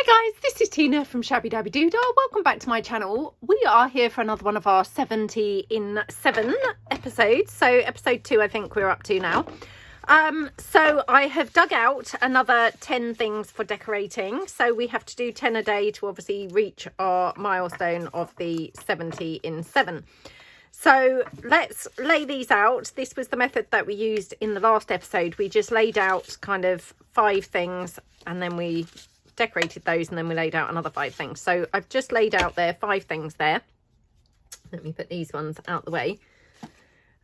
Hi guys, this is Tina from Shabbydabbydoodah. Welcome back to my channel. We are here for another one of our 70 in 7 episodes. So episode 2 I think we're up to now. So I have dug out another 10 things for decorating. So we have to do 10 a day to obviously reach our milestone of the 70 in 7. So let's lay these out. This was the method that we used in the last episode. We just laid out kind of 5 things and then we decorated those and then we laid out another 5 things. So I've just laid out there 5 things there. Let me put these ones out the way.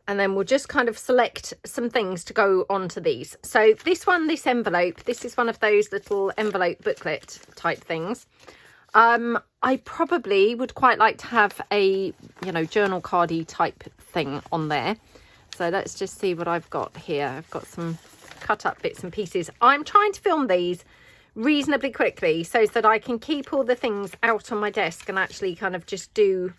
And then we'll just kind of select some things to go onto these. So this one, this envelope, this is one of those little envelope booklet type things. I probably would quite like to have a, you know, journal cardy type thing on there. So let's just see what I've got here. I've got some cut up bits and pieces. I'm trying to film these reasonably quickly so that I can keep all the things out on my desk and actually kind of just do,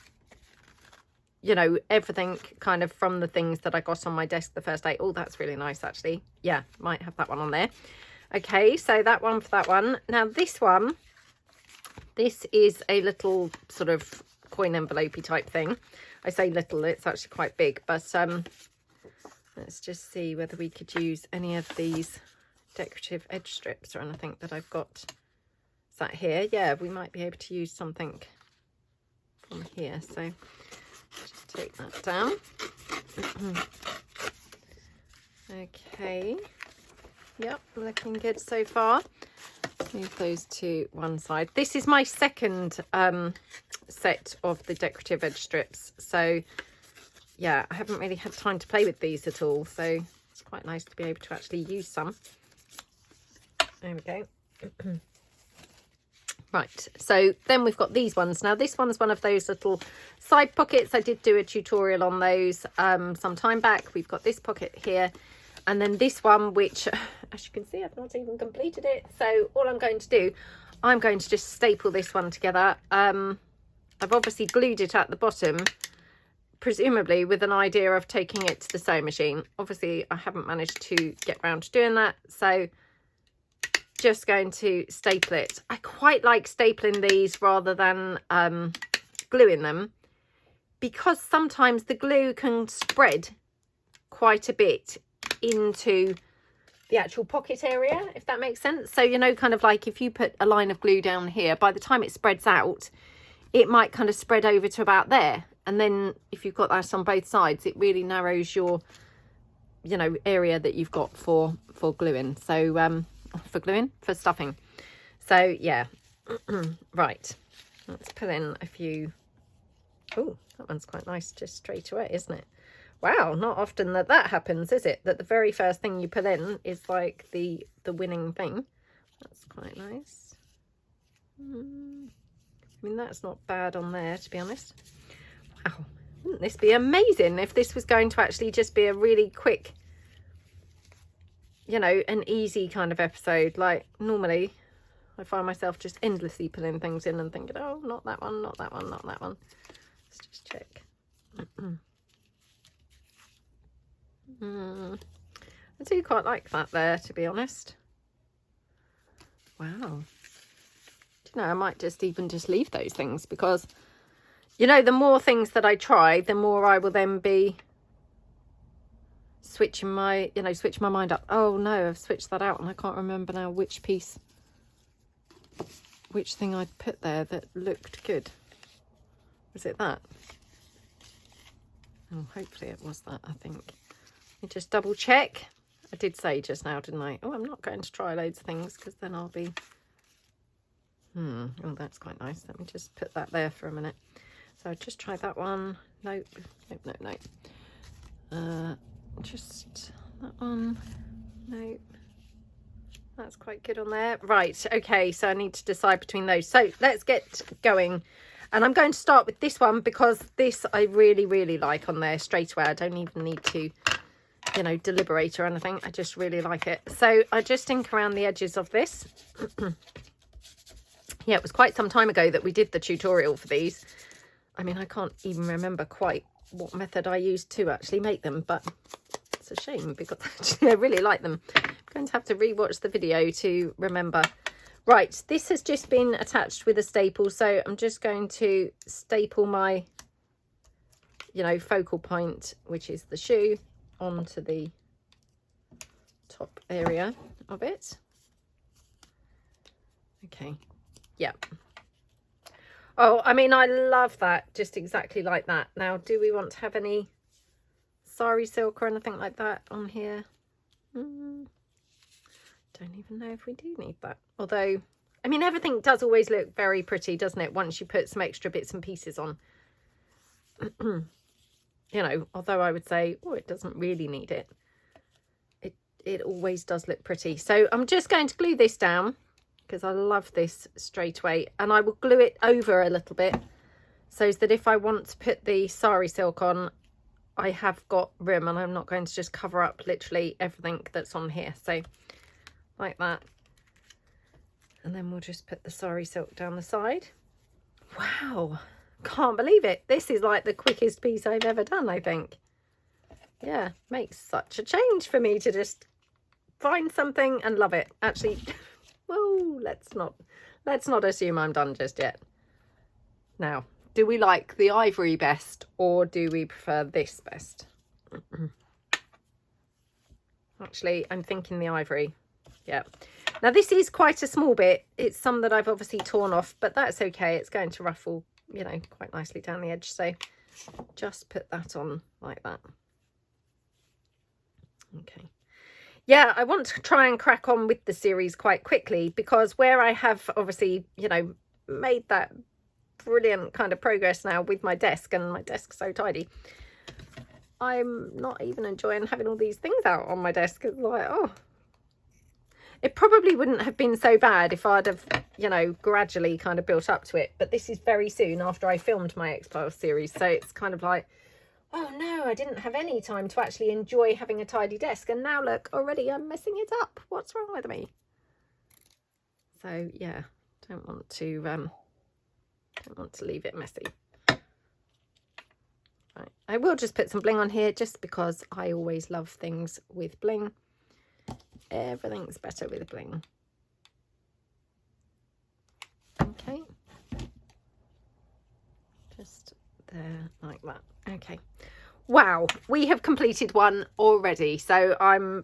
you know, everything kind of from the things that I got on my desk the first day. Oh, that's really nice actually. Yeah, might have that one on there. Okay, so that one for that one. Now this one, this is a little sort of coin envelope-y type thing. I say little, it's actually quite big, but let's just see whether we could use any of these decorative edge strips or anything that I've got sat here. Yeah, we might be able to use something from here. So just take that down. Okay. Yep, looking good so far. Move those to one side. This is my second set of the decorative edge strips. So yeah, I haven't really had time to play with these at all. So it's quite nice to be able to actually use some. There we go. Right, so then we've got these ones. Now this one's one of those little side pockets. I did do a tutorial on those some time back. We've got this pocket here. And then this one, which, as you can see, I've not even completed it. So all I'm going to do, I'm going to just staple this one together. I've obviously glued it at the bottom, presumably with an idea of taking it to the sewing machine. Obviously, I haven't managed to get around to doing that. So just going to staple it. I quite like stapling these rather than gluing them, because sometimes the glue can spread quite a bit into the actual pocket area, if that makes sense. So, you know, kind of like if you put a line of glue down here, by the time it spreads out, it might kind of spread over to about there. And then if you've got that on both sides, it really narrows your, you know, area that you've got for gluing. So for stuffing. So yeah. Right, let's pull in a few. Oh, that one's quite nice just straight away, isn't it? Wow, not often that happens, is it? That the very first thing you pull in is like the winning thing. That's quite nice. I mean, that's not bad on there, to be honest. Wow, wouldn't this be amazing if this was going to actually just be a really quick, you know, an easy kind of episode. Like normally I find myself just endlessly pulling things in and thinking, oh, not that one, not that one, not that one. Let's just check. I do quite like that there, to be honest. Wow. Do you know, I might just leave those things, because, you know, the more things that I try, the more I will then be switching my mind up. Oh no, I've switched that out and I can't remember now which thing I'd put there that looked good. Was it that? Oh, hopefully it was that, I think. Let me just double check. I did say just now, didn't I? Oh, I'm not going to try loads of things, because then I'll be... Oh, that's quite nice. Let me just put that there for a minute. So I just tried that one. Nope. Just that one. Nope. That's quite good on there. Right, okay, so I need to decide between those. So let's get going. And I'm going to start with this one, because this I really, really like on there straight away. I don't even need to, you know, deliberate or anything. I just really like it. So I just ink around the edges of this. Yeah, it was quite some time ago that we did the tutorial for these. I mean, I can't even remember quite what method I used to actually make them, but it's a shame, because actually I really like them. I'm going to have to rewatch the video to remember Right, this has just been attached with a staple, so I'm just going to staple my, you know, focal point, which is the shoe, onto the top area of it. Okay, yep. Oh, I mean, I love that, just exactly like that. Now, do we want to have any sari silk or anything like that on here? Don't even know if we do need that. Although, I mean, everything does always look very pretty, doesn't it, once you put some extra bits and pieces on. You know, although I would say, oh, it doesn't really need it. It always does look pretty. So I'm just going to glue this down because I love this straight away. And I will glue it over a little bit so that if I want to put the sari silk on, I have got room and I'm not going to just cover up literally everything that's on here. So like that. And then we'll just put the sari silk down the side. Wow, can't believe it. This is like the quickest piece I've ever done, I think. Yeah, makes such a change for me to just find something and love it. Actually, whoa, let's not assume I'm done just yet. Now, do we like the ivory best or do we prefer this best? Actually, I'm thinking the ivory. Yeah. Now this is quite a small bit. It's some that I've obviously torn off, but that's okay. It's going to ruffle, you know, quite nicely down the edge. So just put that on like that. Okay. Yeah, I want to try and crack on with the series quite quickly because where I have obviously, you know, made that brilliant kind of progress now with my desk, and my desk's so tidy, I'm not even enjoying having all these things out on my desk. It's like, oh, it probably wouldn't have been so bad if I'd have, you know, gradually kind of built up to it. But this is very soon after I filmed my X-Files series. So it's kind of like, oh no, I didn't have any time to actually enjoy having a tidy desk. And now look, already I'm messing it up. What's wrong with me? So yeah, don't want to leave it messy. Right. I will just put some bling on here just because I always love things with bling. Everything's better with bling. Okay. Just there like that. Okay. Wow, we have completed one already. So I'm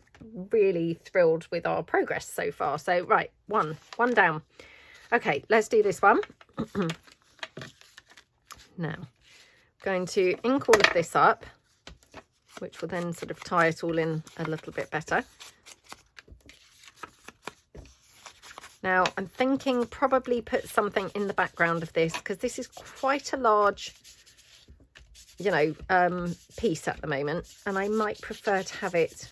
really thrilled with our progress so far. So right, one down. Okay, let's do this one. Now, I'm going to ink all of this up, which will then sort of tie it all in a little bit better. Now, I'm thinking probably put something in the background of this because this is quite a large, you know, piece at the moment. And I might prefer to have it,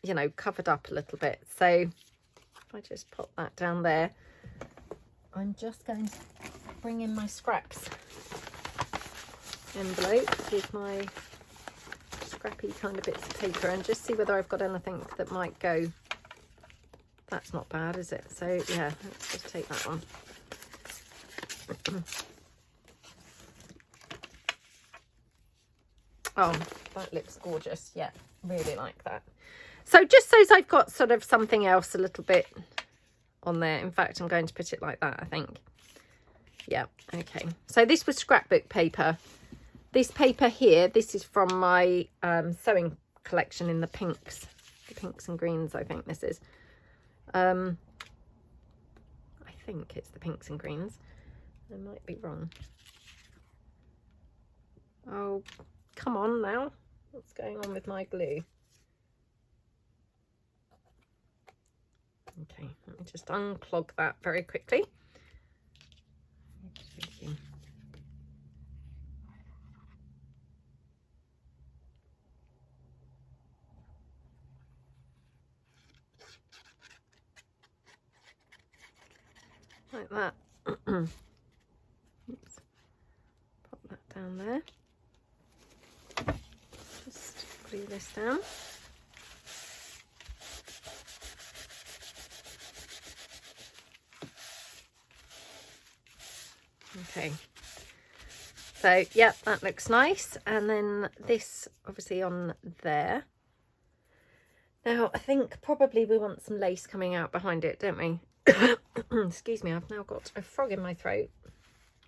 you know, covered up a little bit. So if I just pop that down there, I'm just going to bring in my scraps envelope with my scrappy kind of bits of paper and just see whether I've got anything that might go. That's not bad, is it? So yeah, let's just take that one. Oh, that looks gorgeous. Yeah, really like that. So just so I've got sort of something else a little bit on there. In fact, I'm going to put it like that, I think. Yeah, okay. So this was scrapbook paper. This paper here, this is from my sewing collection in the pinks and greens, I think this is. I think it's the pinks and greens. I might be wrong. Oh, come on now. What's going on with my glue? Okay, let me just unclog that very quickly. Like that. Oops. Pop that down there. Just glue this down. Okay. So, yep, that looks nice. And then this obviously on there. Now, I think probably we want some lace coming out behind it, don't we? Excuse me, I've now got a frog in my throat.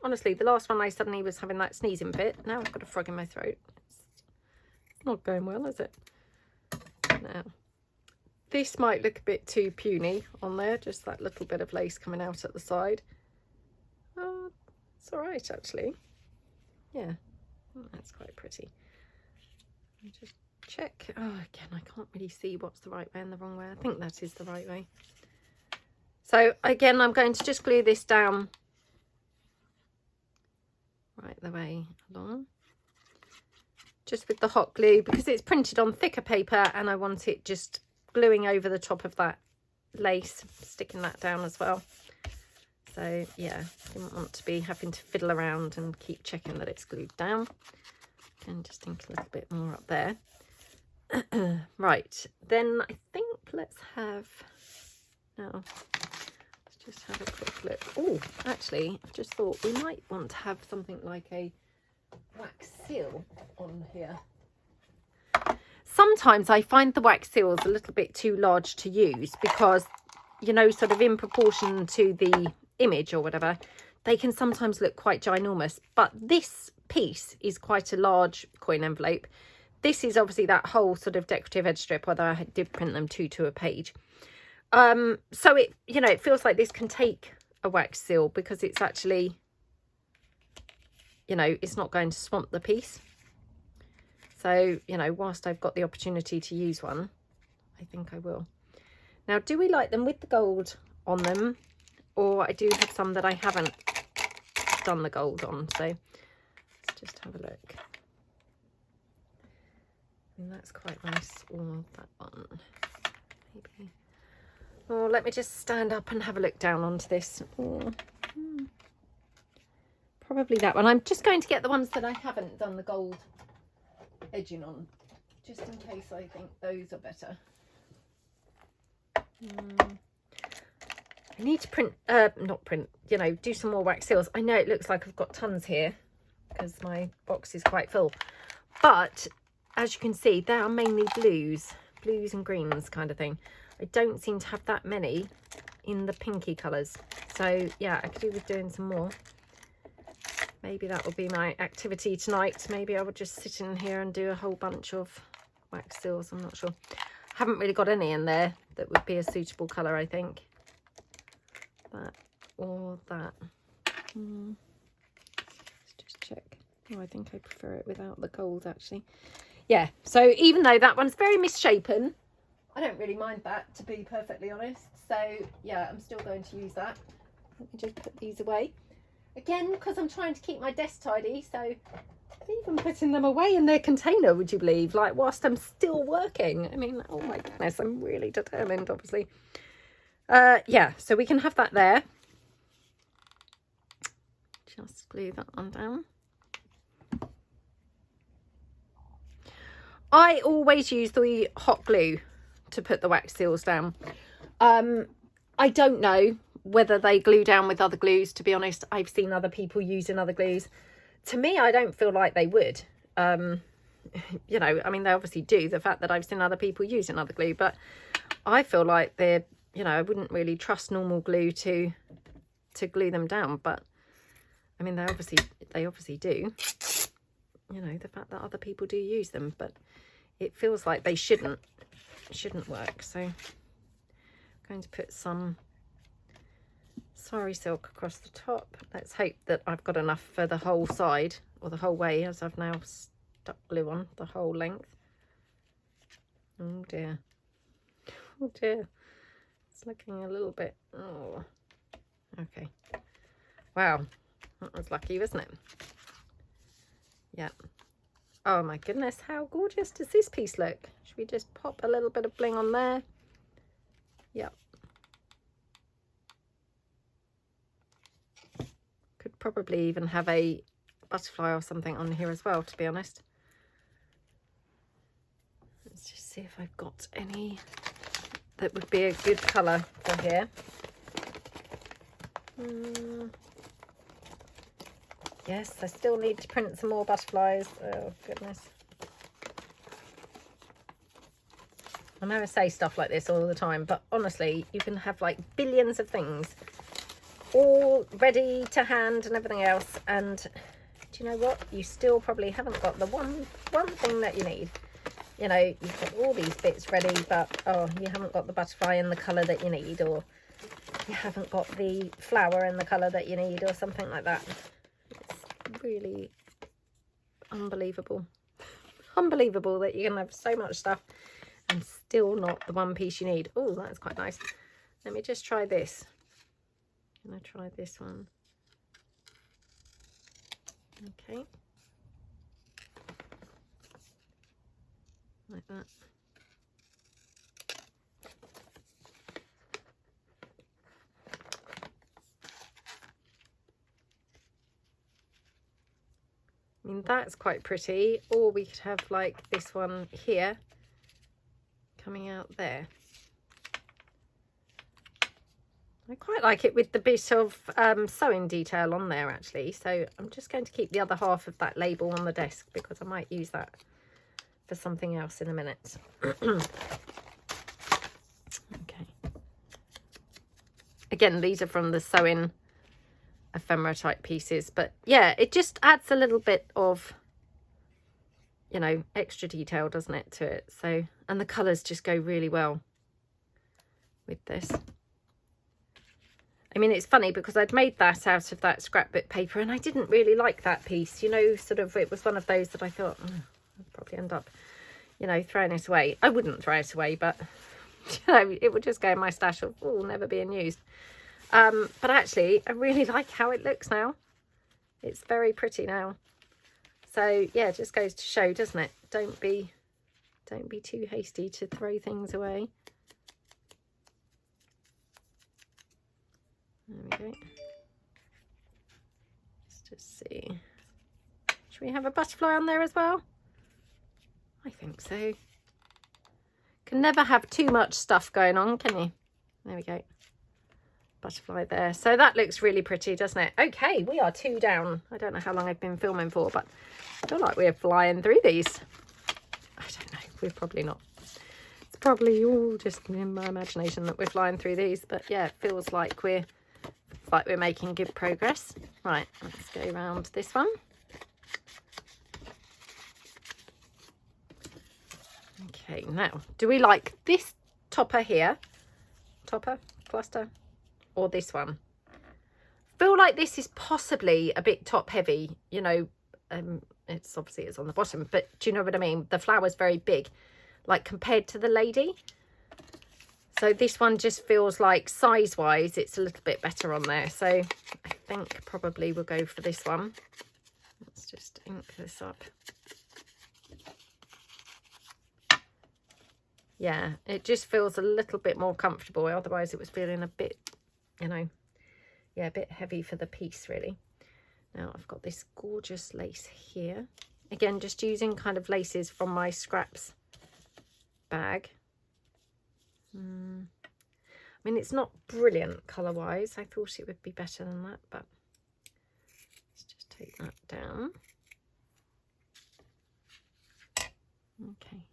Honestly, the last one I suddenly was having that sneezing fit. Now I've got a frog in my throat. It's not going well, is it? Now, this might look a bit too puny on there. Just that little bit of lace coming out at the side. Oh, it's all right, actually. Yeah, that's quite pretty. Just check. Oh, again, I can't really see what's the right way and the wrong way. I think that is the right way. So again, I'm going to just glue this down right the way along, just with the hot glue, because it's printed on thicker paper and I want it just gluing over the top of that lace, sticking that down as well. So yeah, didn't want to be having to fiddle around and keep checking that it's glued down. And just ink a little bit more up there. Right, then I think let's have, now let's just have a quick look. Oh, actually, I've just thought we might want to have something like a wax seal on here. Sometimes I find the wax seals a little bit too large to use because, you know, sort of in proportion to the image or whatever, they can sometimes look quite ginormous. But this piece is quite a large coin envelope. This is obviously that whole sort of decorative edge strip, although I did print them two to a page. So it, you know, it feels like this can take a wax seal because it's actually, you know, it's not going to swamp the piece. So, you know, whilst I've got the opportunity to use one, I think I will. Now, do we like them with the gold on them? Or I do have some that I haven't done the gold on. So let's just have a look. And that's quite nice. Or that one, maybe. Oh, let me just stand up and have a look down onto this. Oh, probably that one. I'm just going to get the ones that I haven't done the gold edging on, just in case I think those are better. I need to print, not print, you know, do some more wax seals. I know it looks like I've got tons here because my box is quite full, but as you can see, they are mainly blues and greens kind of thing. I don't seem to have that many in the pinky colours. So yeah, I could do with doing some more. Maybe that will be my activity tonight. Maybe I would just sit in here and do a whole bunch of wax seals. I'm not sure. Haven't really got any in there that would be a suitable colour, I think. That or that. Let's just check. Oh, I think I prefer it without the gold, actually. Yeah, so even though that one's very misshapen, I don't really mind that, to be perfectly honest. So yeah, I'm still going to use that. Let me just put these away. Again, because I'm trying to keep my desk tidy, so I'm even putting them away in their container, would you believe? Like, whilst I'm still working. I mean, oh my goodness, I'm really determined, obviously. Yeah, so we can have that there. Just glue that one down. I always use the hot glue to put the wax seals down. I don't know whether they glue down with other glues, to be honest. I've seen other people using other glues. To me, I don't feel like they would. You know, I mean, they obviously do, the fact that I've seen other people using other glue, but I feel like they're, you know, I wouldn't really trust normal glue to glue them down, but I mean, they obviously do. You know, the fact that other people do use them, but it feels like they shouldn't work. So I'm going to put some sari silk across the top. Let's hope that I've got enough for the whole side, or the whole way, as I've now stuck glue on the whole length. Oh dear, oh dear, it's looking a little bit, oh, okay, wow, that was lucky, wasn't it? Yeah. Oh my goodness, how gorgeous does this piece look? Should we just pop a little bit of bling on there? Yep. Could probably even have a butterfly or something on here as well, to be honest. Let's just see if I've got any that would be a good colour for here. Yes, I still need to print some more butterflies. Oh, goodness. I know I say stuff like this all the time, but honestly, you can have like billions of things all ready to hand and everything else, and do you know what? You still probably haven't got the one thing that you need. You know, you've got all these bits ready, but oh, you haven't got the butterfly in the colour that you need, or you haven't got the flower in the colour that you need, or something like that. It's really unbelievable. Unbelievable that you can have so much stuff and still not the one piece you need. Oh, that's quite nice. Let me just try this. I'm going to try this one. Okay. Like that. I mean, that's quite pretty. Or we could have like this one here coming out there. I quite like it with the bit of sewing detail on there, actually. So I'm just going to keep the other half of that label on the desk because I might use that for something else in a minute. Okay. Again, these are from the sewing ephemera type pieces, but yeah, it just adds a little bit of, you know, extra detail, doesn't it, to it? So, and the colours just go really well with this. I mean, it's funny because I'd made that out of that scrapbook paper and I didn't really like that piece, you know, sort of, it was one of those that I thought, I'd probably end up, you know, throwing it away. I wouldn't throw it away, but, you know, it would just go in my stash of, oh, never being used. But actually, I really like how it looks now. It's very pretty now. So, yeah, it just goes to show, doesn't it? Don't be too hasty to throw things away. There we go. Let's just see. Should we have a butterfly on there as well? I think so. Can never have too much stuff going on, can you? There we go. Butterfly there. So that looks really pretty, doesn't it? Okay, we are 2 down. I don't know how long I've been filming for, but I feel like we're flying through these. I don't know. We're probably not. It's probably all just in my imagination that we're flying through these, but yeah, it feels like we're making good progress. Right, let's go around this one. Okay, now, do we like this topper here? Topper, cluster, or this one? Feel like this is possibly a bit top heavy, you know. It's obviously it's on the bottom, but do you know what I mean? The flower's very big, like compared to the lady. So this one just feels like size-wise, it's a little bit better on there. So I think probably we'll go for this one. Let's just ink this up. Yeah, it just feels a little bit more comfortable. Otherwise it was feeling a bit, you know, yeah, a bit heavy for the piece, really. Now I've got this gorgeous lace here. Again, just using kind of laces from my scraps bag. I mean, it's not brilliant colour-wise. I thought it would be better than that, but let's just take that down. Okay.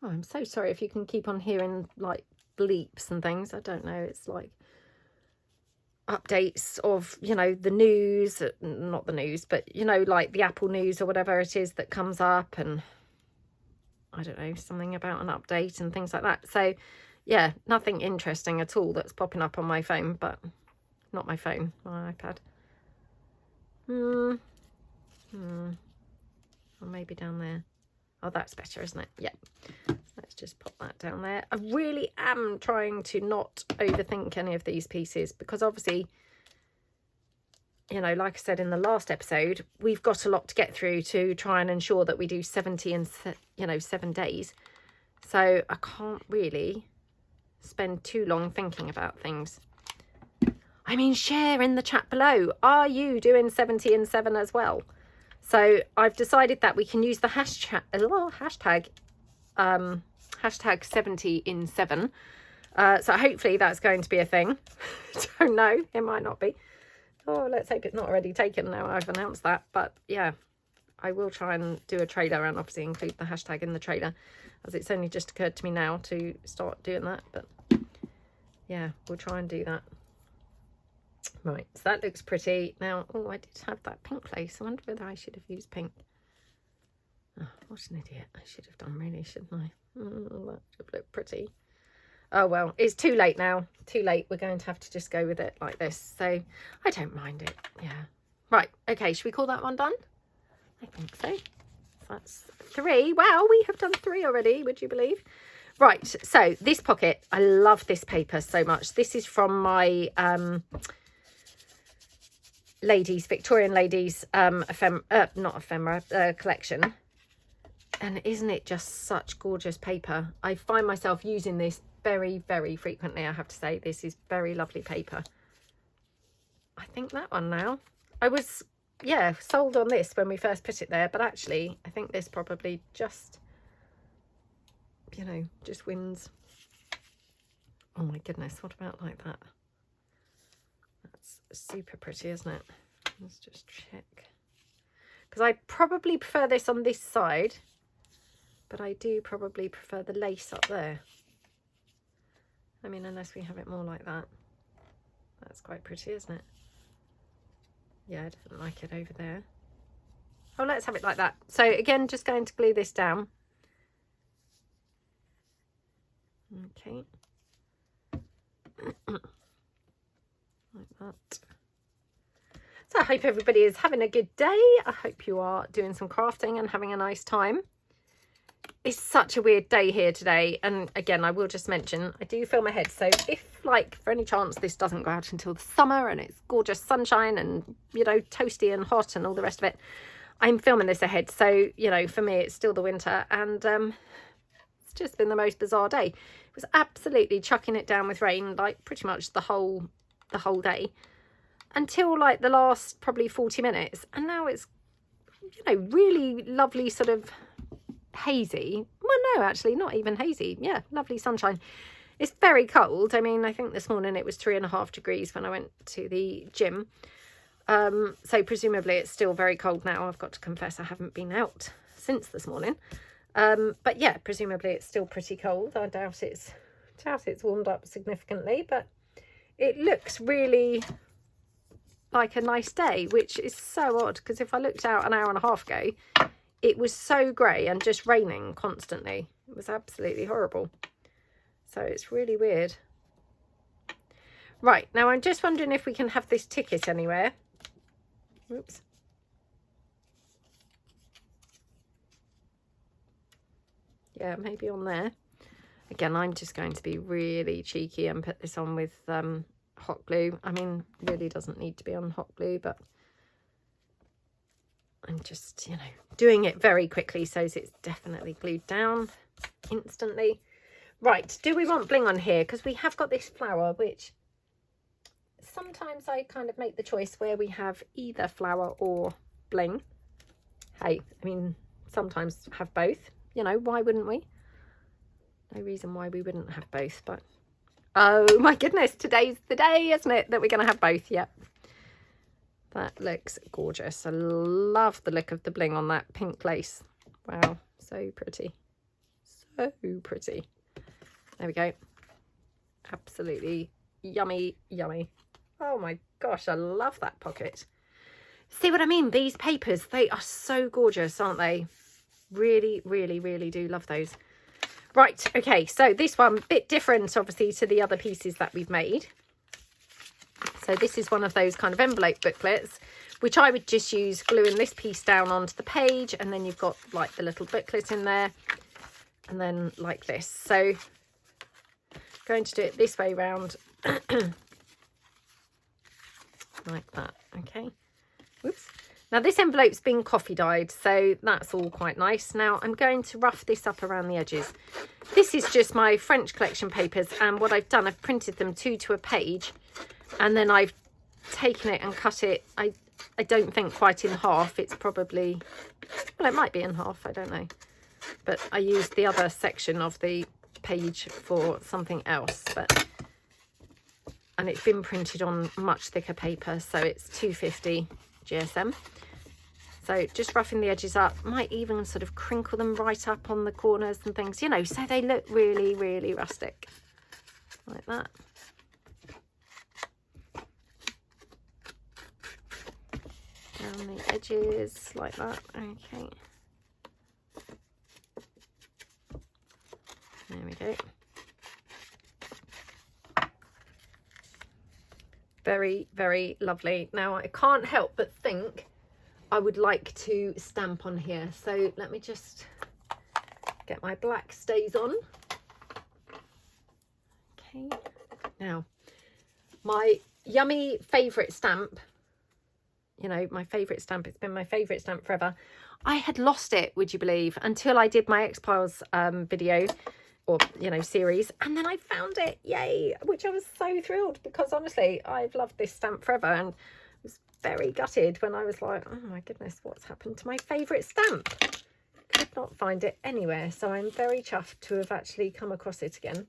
Oh, I'm so sorry if you can keep on hearing, like, bleeps and things. I don't know. It's like updates of, you know, the news. Not the news, but, you know, like the Apple News or whatever it is that comes up, and I don't know, something about an update and things like that. So yeah, nothing interesting at all that's popping up on my phone, but not my phone, my iPad. Or maybe down there. Oh, that's better, isn't it? Yeah. Let's just pop that down there. I really am trying to not overthink any of these pieces because obviously, you know, like I said in the last episode, we've got a lot to get through to try and ensure that we do 70 in, you know, 7 days. So I can't really spend too long thinking about things. I mean, share in the chat below. Are you doing 70 in 7 as well? So I've decided that we can use the hashtag 70 in 7. So hopefully that's going to be a thing. Don't know, it might not be. Oh, let's hope it's not already taken now I've announced that. But yeah, I will try and do a trailer and obviously include the hashtag in the trailer, as it's only just occurred to me now to start doing that. But yeah, we'll try and do that. Right, so that looks pretty. Now, oh, I did have that pink lace. I wonder whether I should have used pink. Oh, what an idiot. I should have done, really, shouldn't I? That would have looked pretty. Oh, well, it's too late now. Too late. We're going to have to just go with it like this. So I don't mind it. Yeah. Right, okay, should we call that one done? I think so. That's 3. Wow, we have done 3 already, would you believe? Right, so this pocket, I love this paper so much. This is from my Victorian ladies not ephemera collection. And isn't it just such gorgeous paper? I find myself using this very, very frequently, I have to say. This is very lovely paper. I think that one now. I was, yeah, sold on this when we first put it there, but actually I think this probably just, you know, just wins. Oh my goodness, what about like that? That's super pretty, isn't it? Let's just check. Because I probably prefer this on this side, but I do probably prefer the lace up there. I mean, unless we have it more like that. That's quite pretty, isn't it? Yeah, I don't like it over there. Oh, let's have it like that. So again, just going to glue this down. Okay. Like that. So I hope everybody is having a good day. I hope you are doing some crafting and having a nice time. It's such a weird day here today, and again I will just mention I do film ahead, so if like for any chance this doesn't go out until the summer and it's gorgeous sunshine and, you know, toasty and hot and all the rest of it, I'm filming this ahead. So, you know, for me it's still the winter, and it's just been the most bizarre day. It was absolutely chucking it down with rain like pretty much the whole day until like the last probably 40 minutes, and now it's, you know, really lovely sort of hazy. Well, no, actually not even hazy. Yeah, lovely sunshine. It's very cold. I mean, I think this morning it was 3.5 degrees when I went to the gym, so presumably it's still very cold now. I've got to confess I haven't been out since this morning, but yeah, presumably it's still pretty cold. I doubt it's warmed up significantly, but it looks really like a nice day, which is so odd, because if I looked out an hour and a half ago, it was so grey and just raining constantly. It was absolutely horrible. So it's really weird. Right, now I'm just wondering if we can have this ticket anywhere. Oops. Yeah, maybe on there. Again, I'm just going to be really cheeky and put this on with hot glue. I mean, really doesn't need to be on hot glue, but I'm just, you know, doing it very quickly so it's definitely glued down instantly. Right, do we want bling on here? Because we have got this flower, which sometimes I kind of make the choice where we have either flower or bling. Hey, I mean, sometimes have both. You know, why wouldn't we? No reason why we wouldn't have both, but oh my goodness, today's the day, isn't it, that we're going to have both? Yep. That looks gorgeous. I love the look of the bling on that pink lace. Wow, so pretty. So pretty. There we go. Absolutely yummy, yummy. Oh my gosh, I love that pocket. See what I mean? These papers, they are so gorgeous, aren't they? Really, really, really do love those. Right, okay, so this one, a bit different, obviously, to the other pieces that we've made. So this is one of those kind of envelope booklets, which I would just use gluing this piece down onto the page, and then you've got like the little booklet in there, and then like this. So going to do it this way round, like that. Okay. Whoops. Now this envelope's been coffee dyed, so that's all quite nice. Now I'm going to rough this up around the edges. This is just my French collection papers, and what I've done, I've printed them two to a page, and then I've taken it and cut it, I don't think quite in half. It's probably, well, it might be in half, I don't know. But I used the other section of the page for something else. And it's been printed on much thicker paper, so it's 250 GSM. So just roughing the edges up, might even sort of crinkle them right up on the corners and things, you know, so they look really, really rustic, like that. Down the edges, like that, okay. There we go. Very, very lovely. Now I can't help but think I would like to stamp on here. So let me just get my black stays on. Okay. Now, my yummy favourite stamp, you know, my favourite stamp, it's been my favourite stamp forever. I had lost it, would you believe, until I did my X-Piles video, or, you know, series, and then I found it, yay, which I was so thrilled, because honestly, I've loved this stamp forever, and was very gutted when I was like, oh my goodness, what's happened to my favourite stamp? Could not find it anywhere, so I'm very chuffed to have actually come across it again.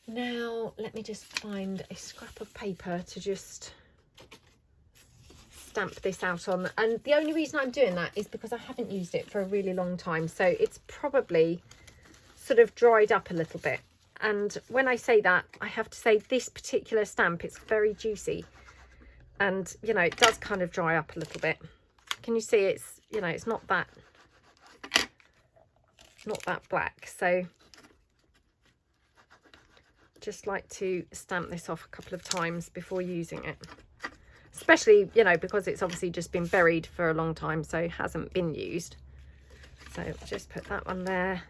Now, let me just find a scrap of paper to just stamp this out on, and the only reason I'm doing that is because I haven't used it for a really long time, so it's probably sort of dried up a little bit. And when I say that, I have to say this particular stamp, it's very juicy, and you know, it does kind of dry up a little bit. Can you see it's, you know, it's not that black, so just like to stamp this off a couple of times before using it, especially, you know, because it's obviously just been buried for a long time, so it hasn't been used. So just put that one there,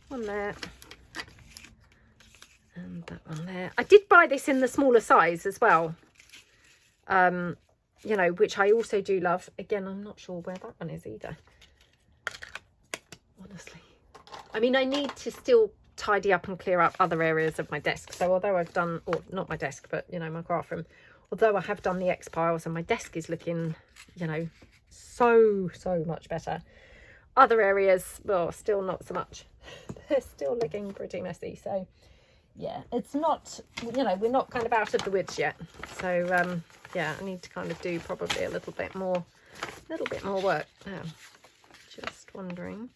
and that one there. I did buy this in the smaller size as well, you know, which I also do love. Again, I'm not sure where that one is either, honestly. I mean, I need to still tidy up and clear up other areas of my desk, so although I've done, or not my desk, but you know, my craft room, although I have done the X-Piles and my desk is looking, you know, so much better, other areas, well, still not so much. They're still looking pretty messy. So yeah, it's not, you know, we're not kind of out of the woods yet. So yeah, I need to kind of do probably a little bit more work now. Just wondering,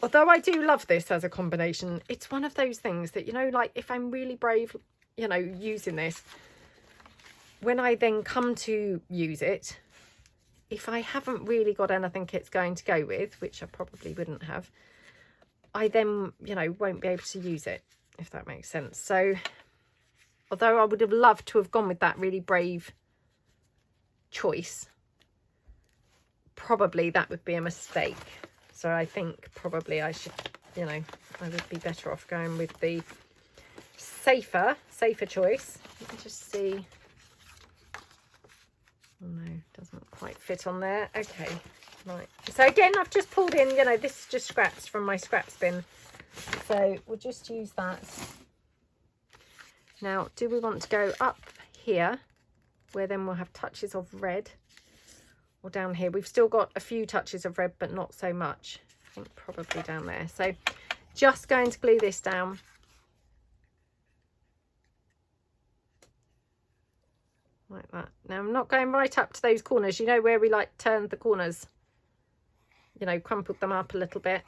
although I do love this as a combination, it's one of those things that, you know, like if I'm really brave, you know, using this, when I then come to use it, if I haven't really got anything it's going to go with, which I probably wouldn't have, I then, you know, won't be able to use it, if that makes sense. So although I would have loved to have gone with that really brave choice, probably that would be a mistake. So I think probably I should, you know, I would be better off going with the safer choice. Let me just see. Oh no, doesn't quite fit on there. Okay, right. So again, I've just pulled in, you know, this is just scraps from my scraps bin. So we'll just use that. Now, do we want to go up here, where then we'll have touches of red, or down here? We've still got a few touches of red, but not so much. I think probably down there. So just going to glue this down. Like that. Now I'm not going right up to those corners, you know, where we like turned the corners, you know, crumpled them up a little bit.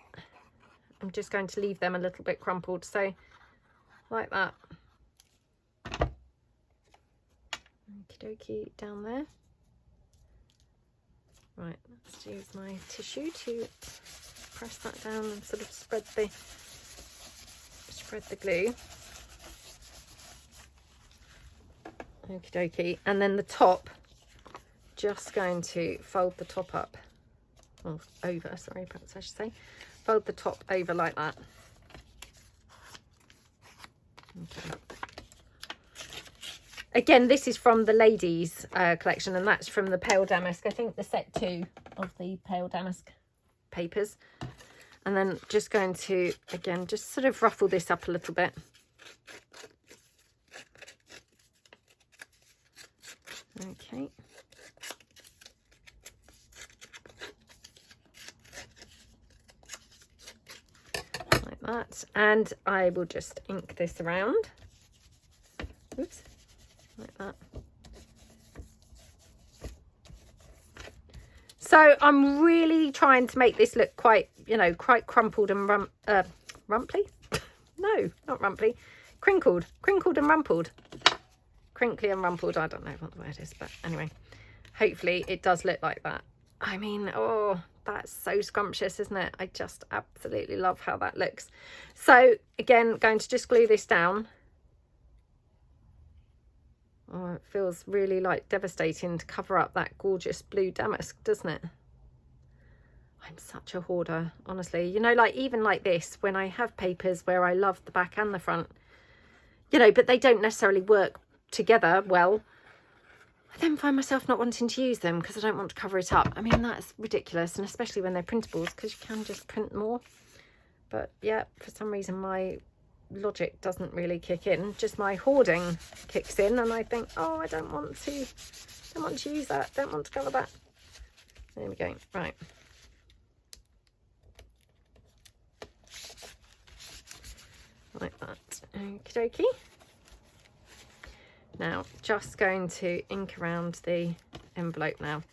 I'm just going to leave them a little bit crumpled, so like that. Okie dokie, down there. Right, let's use my tissue to press that down and sort of spread the glue. Okie dokie, and then the top, just going to fold the top up, or over, sorry, perhaps I should say, fold the top over like that. Okay. Again, this is from the ladies collection, and that's from the Pale Damask, I think the set 2 of the Pale Damask papers. And then just going to, again, just sort of ruffle this up a little bit. Okay. Like that. And I will just ink this around. Oops. Like that. So I'm really trying to make this look quite, you know, quite crumpled and rumply. No, not rumply. Crinkled and rumpled. Crinkly and rumpled. I don't know what the word is, but anyway, hopefully it does look like that. I mean, oh, that's so scrumptious, isn't it? I just absolutely love how that looks. So again, going to just glue this down. Oh, it feels really like devastating to cover up that gorgeous blue damask, doesn't it? I'm such a hoarder, honestly. You know, like even like this, when I have papers where I love the back and the front, you know, but they don't necessarily work together well, I then find myself not wanting to use them because I don't want to cover it up. I mean, that's ridiculous, and especially when they're printables, because you can just print more. But yeah, for some reason my logic doesn't really kick in, just my hoarding kicks in, and I think, oh, I don't want to use that, don't want to cover that. There we go. Right, like that. Okie dokie. Now just going to ink around the envelope now.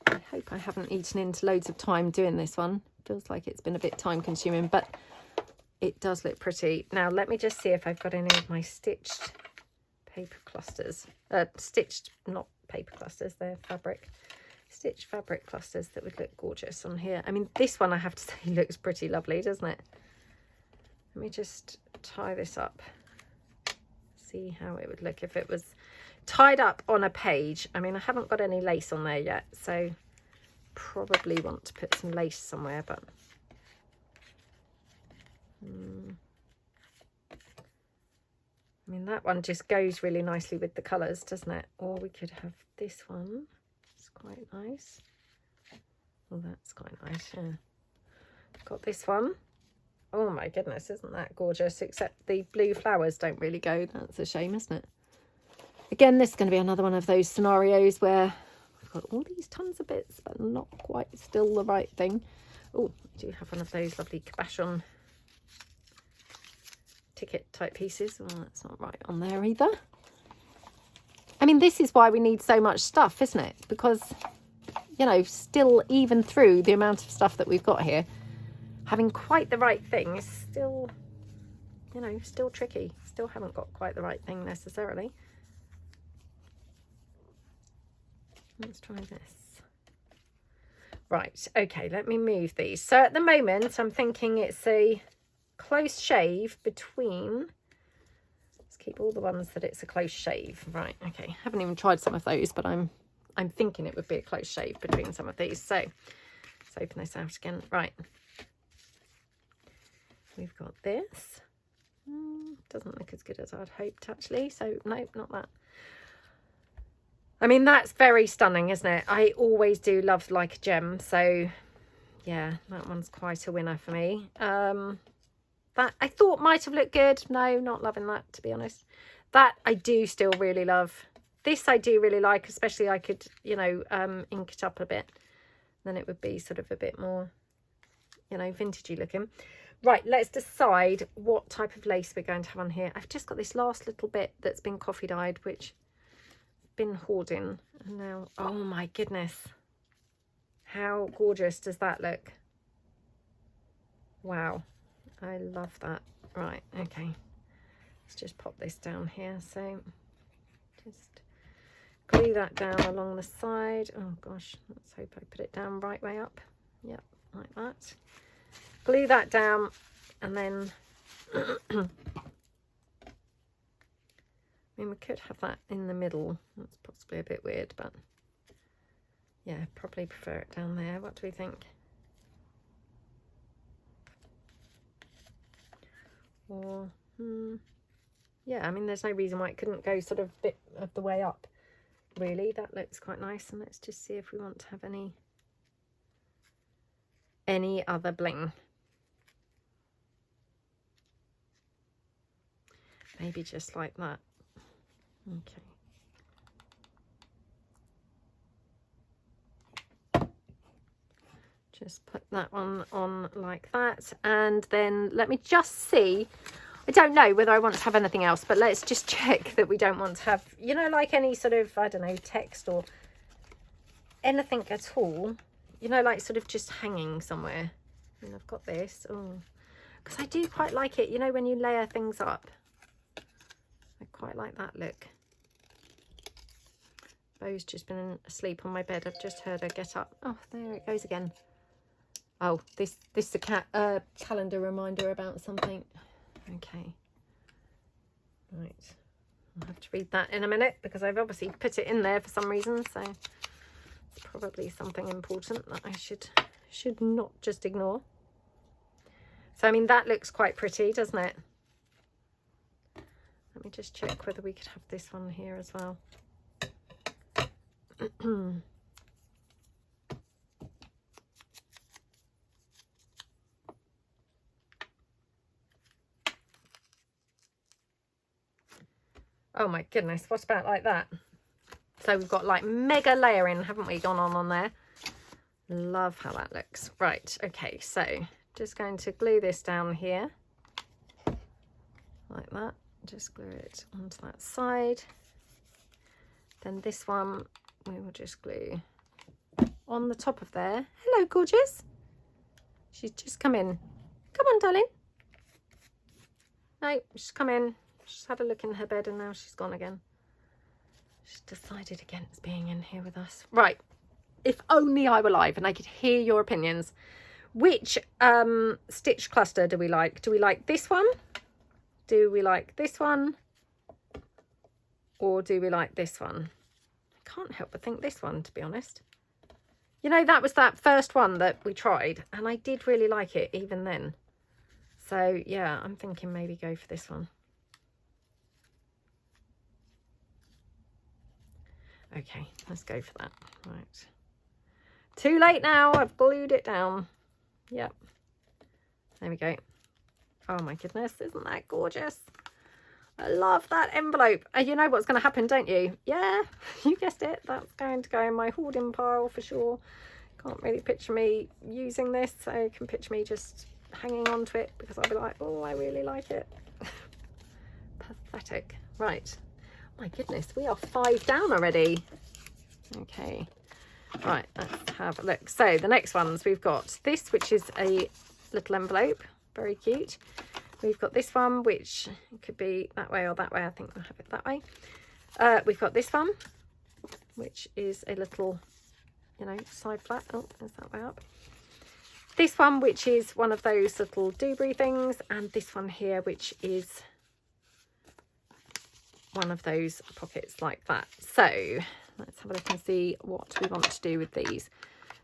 I hope I haven't eaten into loads of time doing this one. Feels like it's been a bit time consuming, but it does look pretty. Now let me just see if I've got any of my stitched paper clusters. Stitched, not paper clusters, they're fabric. Stitched fabric clusters that would look gorgeous on here. I mean, this one I have to say looks pretty lovely, doesn't it? Let me just tie this up. See how it would look if it was tied up on a page. I mean, I haven't got any lace on there yet, so probably want to put some lace somewhere, but I mean, that one just goes really nicely with the colours, doesn't it? Or we could have this one. It's quite nice. Well, that's quite nice, yeah. Got this one. Oh my goodness, isn't that gorgeous? Except the blue flowers don't really go. That's a shame, isn't it? Again, this is going to be another one of those scenarios where I've got all these tons of bits, but not quite still the right thing. Oh, I do have one of those lovely cabochon ticket type pieces. Well, that's not right on there either. I mean, this is why we need so much stuff, isn't it? Because, you know, still, even through the amount of stuff that we've got here, having quite the right thing is still, you know, still tricky. Still haven't got quite the right thing necessarily. Let's try this. Right, okay, let me move these. So at the moment, I'm thinking it's a close shave between... keep all the ones that it's a close shave. Right, okay, haven't even tried some of those, but I'm thinking it would be a close shave between some of these. So let's open this out again. Right, we've got this. Doesn't look as good as I'd hoped, actually, so nope, not that. I mean, that's very stunning, isn't it? I always do love like a gem, so yeah, that one's quite a winner for me. That I thought might have looked good. No, not loving that, to be honest. That I do still really love. This I do really like, especially I could, you know, ink it up a bit. Then it would be sort of a bit more, you know, vintagey looking. Right, let's decide what type of lace we're going to have on here. I've just got this last little bit that's been coffee dyed, which I've been hoarding. And now, oh my goodness. How gorgeous does that look? Wow. I love that. Right, okay. Let's just pop this down here. So just glue that down along the side. Oh gosh, let's hope I put it down right way up. Yep, like that. Glue that down, and then I mean, we could have that in the middle. That's possibly a bit weird, but yeah, probably prefer it down there. What do we think? Or yeah, I mean, there's no reason why it couldn't go sort of a bit of the way up, really. That looks quite nice. And let's just see if we want to have any other bling. Maybe just like that. Okay, Just put that one on like that, and then let me just see. I don't know whether I want to have anything else, but let's just check that we don't want to have, you know, like any sort of, I don't know, text or anything at all, you know, like sort of just hanging somewhere. And I've got this, oh, because I do quite like it, you know, when you layer things up. I quite like that look. Bo's just been asleep on my bed. I've just heard her get up. Oh, there it goes again. Oh, this is a calendar reminder about something. Okay. Right. I'll have to read that in a minute because I've obviously put it in there for some reason. So it's probably something important that I should not just ignore. So, I mean, that looks quite pretty, doesn't it? Let me just check whether we could have this one here as well. Oh my goodness, what about like that? So we've got like mega layering, haven't we, gone on there? Love how that looks. Right, okay, so just going to glue this down here like that. Just glue it onto that side. Then this one we will just glue on the top of there. Hello, gorgeous. She's just come in. Come on, darling. No, she's come in. She's had a look in her bed and now she's gone again. She's decided against being in here with us. Right. If only I were live and I could hear your opinions. Which stitch cluster do we like? Do we like this one? Do we like this one? Or do we like this one? I can't help but think this one, to be honest. You know, that was that first one that we tried and I did really like it even then. So yeah, I'm thinking maybe go for this one. Okay, let's go for that. Right. Too late now. I've glued it down. Yep. There we go. Oh my goodness, isn't that gorgeous? I love that envelope. You know what's going to happen, don't you? Yeah, you guessed it. That's going to go in my hoarding pile for sure. Can't really picture me using this, so you can picture me just hanging on to it because I'll be like, oh, I really like it. Pathetic. Right. My goodness, we are 5 down already. Okay, right, let's have a look. So the next ones, we've got this, which is a little envelope, very cute. We've got this one, which could be that way or that way. I think we'll have it that way. We've got this one, which is a little, you know, side flap. Oh, there's that way up. This one, which is one of those little doobry things, and this one here, which is one of those pockets like that. So let's have a look and see what we want to do with these.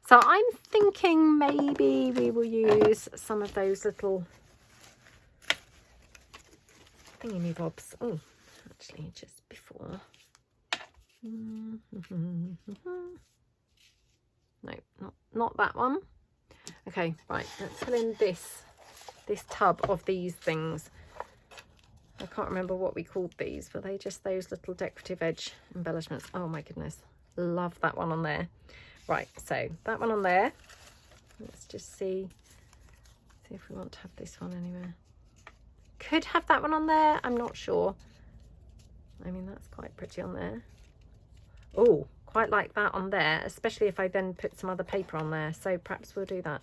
So I'm thinking maybe we will use some of those little thingy bobs. Oh, actually just before. No, not that one. Okay, right, let's fill in this tub of these things. I can't remember what we called these. Were they just those little decorative edge embellishments? Oh my goodness. Love that one on there. Right, so that one on there. Let's just see if we want to have this one anywhere. Could have that one on there. I'm not sure. I mean, that's quite pretty on there. Oh, quite like that on there, especially if I then put some other paper on there. So perhaps we'll do that.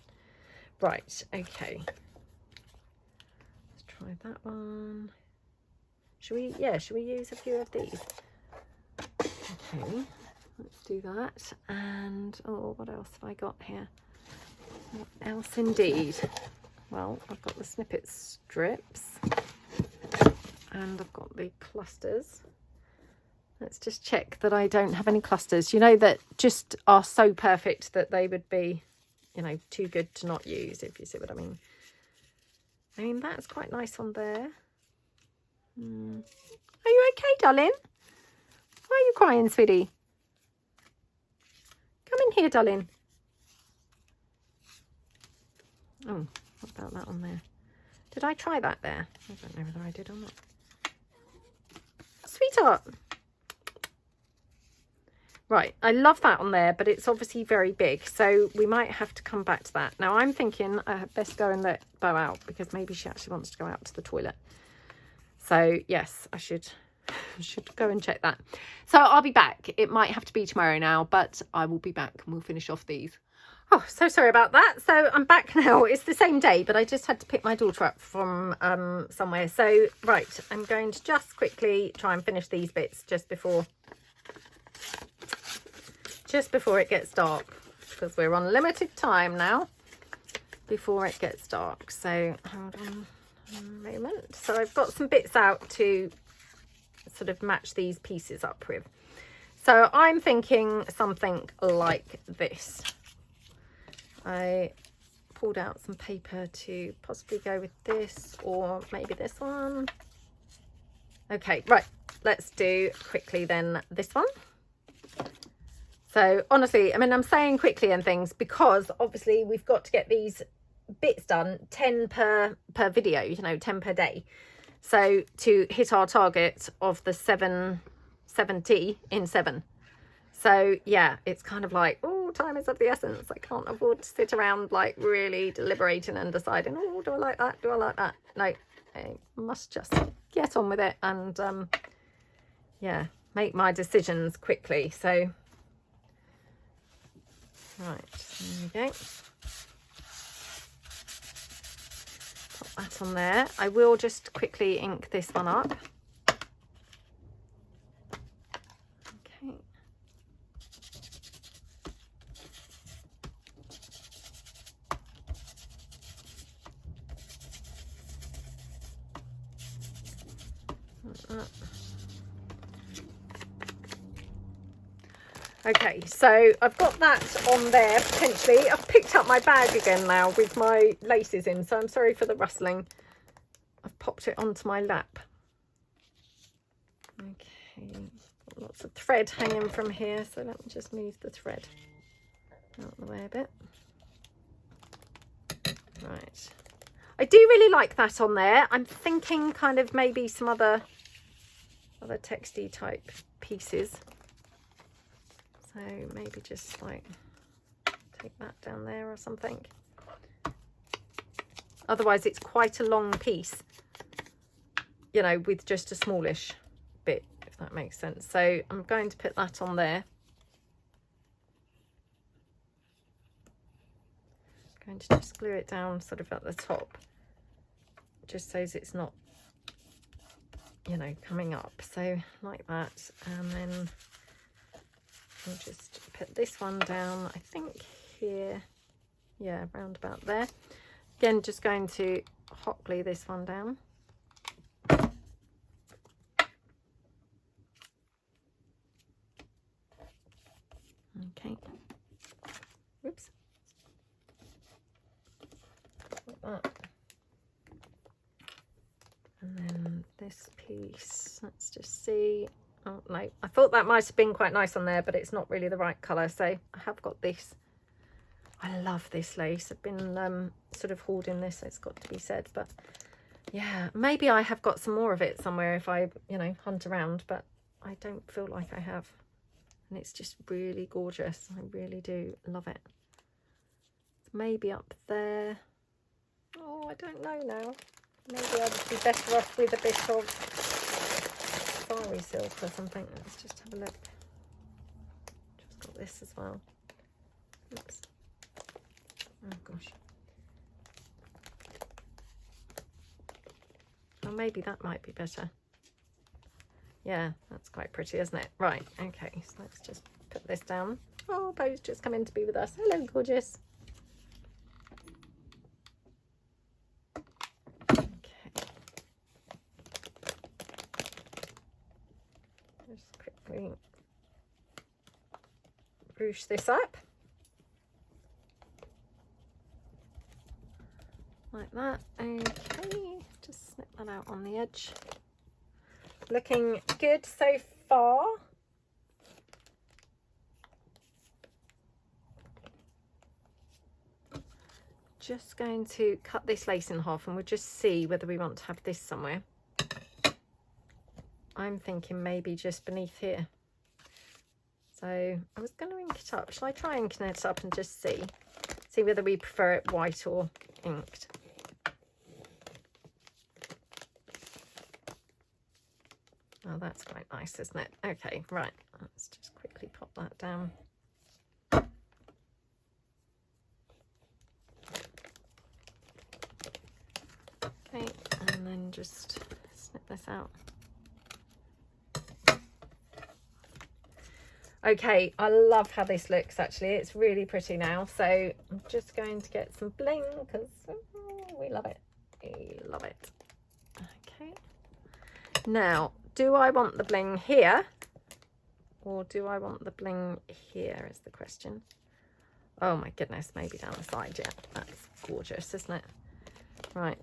Right, okay. Let's try that one. Should we use a few of these? Okay, let's do that. And, oh, what else have I got here? What else indeed? Well, I've got the snippet strips and I've got the clusters. Let's just check that I don't have any clusters, you know, that just are so perfect that they would be, you know, too good to not use, if you see what I mean. I mean, that's quite nice on there. Are you okay, darling? Why are you crying, sweetie? Come in here, darling. Oh, what about that on there? Did I try that there? I don't know whether I did or not. Sweetheart. Right, I love that on there, but it's obviously very big, so we might have to come back to that. Now I'm thinking I had best go and let Bo out, because maybe she actually wants to go out to the toilet. So yes, I should go and check that. So I'll be back. It might have to be tomorrow now, but I will be back and we'll finish off these. Oh, so sorry about that. So I'm back now. It's the same day, but I just had to pick my daughter up from somewhere. So right, I'm going to just quickly try and finish these bits just before it gets dark, because we're on limited time now before it gets dark. So hold on a moment. So I've got some bits out to sort of match these pieces up with. So I'm thinking something like this. I pulled out some paper to possibly go with this, or maybe this one. Okay, right, let's do quickly then this one. So honestly, I mean, I'm saying quickly and things because obviously we've got to get these bits done, 10 per video, you know, 10 per day. So to hit our target of the 770 in 7. So yeah, it's kind of like, oh, time is of the essence. I can't afford to sit around like really deliberating and deciding, oh, do I like that? Do I like that? No, I must just get on with it and yeah, make my decisions quickly. So right, there we go. Pop that on there. I will just quickly ink this one up. Okay. Okay, so I've got that on there potentially. I've picked up my bag again now with my laces in, so I'm sorry for the rustling. I've popped it onto my lap. Okay, got lots of thread hanging from here, so let me just move the thread out of the way a bit. Right, I do really like that on there. I'm thinking kind of maybe some other texty type pieces. So maybe just like take that down there or something. Otherwise it's quite a long piece, you know, with just a smallish bit, if that makes sense. So I'm going to put that on there. I'm going to just glue it down sort of at the top, just so it's not, you know, coming up. So like that, and then I'll just put this one down, I think here, yeah, round about there. Again, just going to hot glue this one down. Okay. Whoops. Like that. And then this piece, let's just see. Oh no, I thought that might have been quite nice on there, but it's not really the right colour. So I have got this. I love this lace. I've been sort of hoarding this, so it's got to be said. But yeah, maybe I have got some more of it somewhere if I, you know, hunt around, but I don't feel like I have. And it's just really gorgeous. I really do love it. Maybe up there. Oh, I don't know now. Maybe I would be better off with a bit of sari silk or something. Let's just have a look. Just got this as well. Oops. Oh gosh. Oh, maybe that might be better. Yeah, that's quite pretty, isn't it? Right, okay, so let's just put this down. Oh, Bo's just come in to be with us. Hello, gorgeous. Ruche this up like that. Okay, just snip that out on the edge. Looking good so far. Just going to cut this lace in half and we'll just see whether we want to have this somewhere. I'm thinking maybe just beneath here. So I was going to ink it up. Shall I try inking it up and just see whether we prefer it white or inked? Oh, that's quite nice, isn't it? Okay, right. Let's just quickly pop that down. Okay, and then just snip this out. Okay, I love how this looks actually. It's really pretty now. So I'm just going to get some bling because we love it. We love it. Okay. Now, do I want the bling here or do I want the bling here is the question. Oh my goodness, maybe down the side. Yeah, that's gorgeous, isn't it? Right.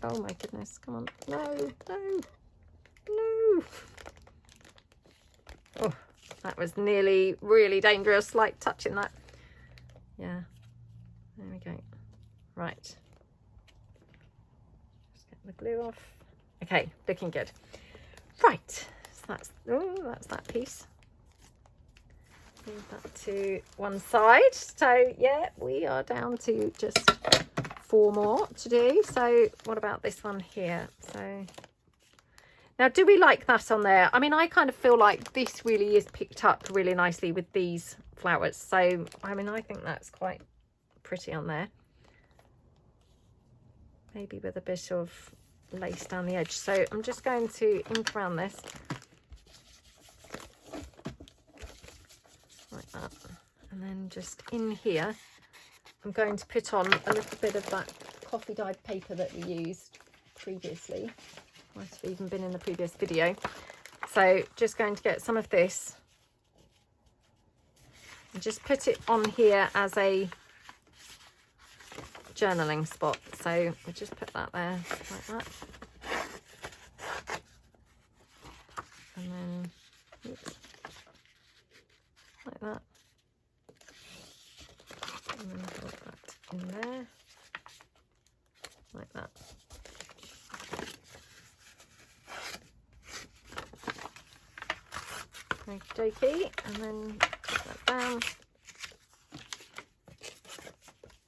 Oh my goodness, come on. No, no, no. Oh, that was nearly really dangerous, like touching that. Yeah, there we go. Right. Just get the glue off. Okay, looking good. Right, so that's that piece. Move that to one side. So yeah, we are down to just 4 more to do. So what about this one here? So now, do we like that on there? I mean, I kind of feel like this really is picked up really nicely with these flowers. So I mean, I think that's quite pretty on there. Maybe with a bit of lace down the edge. So I'm just going to ink around this like that, and then just in here I'm going to put on a little bit of that coffee dyed paper that we used previously. Might have even been in the previous video. So just going to get some of this and just put it on here as a journaling spot. So we'll just put that there like that, and then oops, like that, and then put that in there like that. Okie dokie, and then put that down.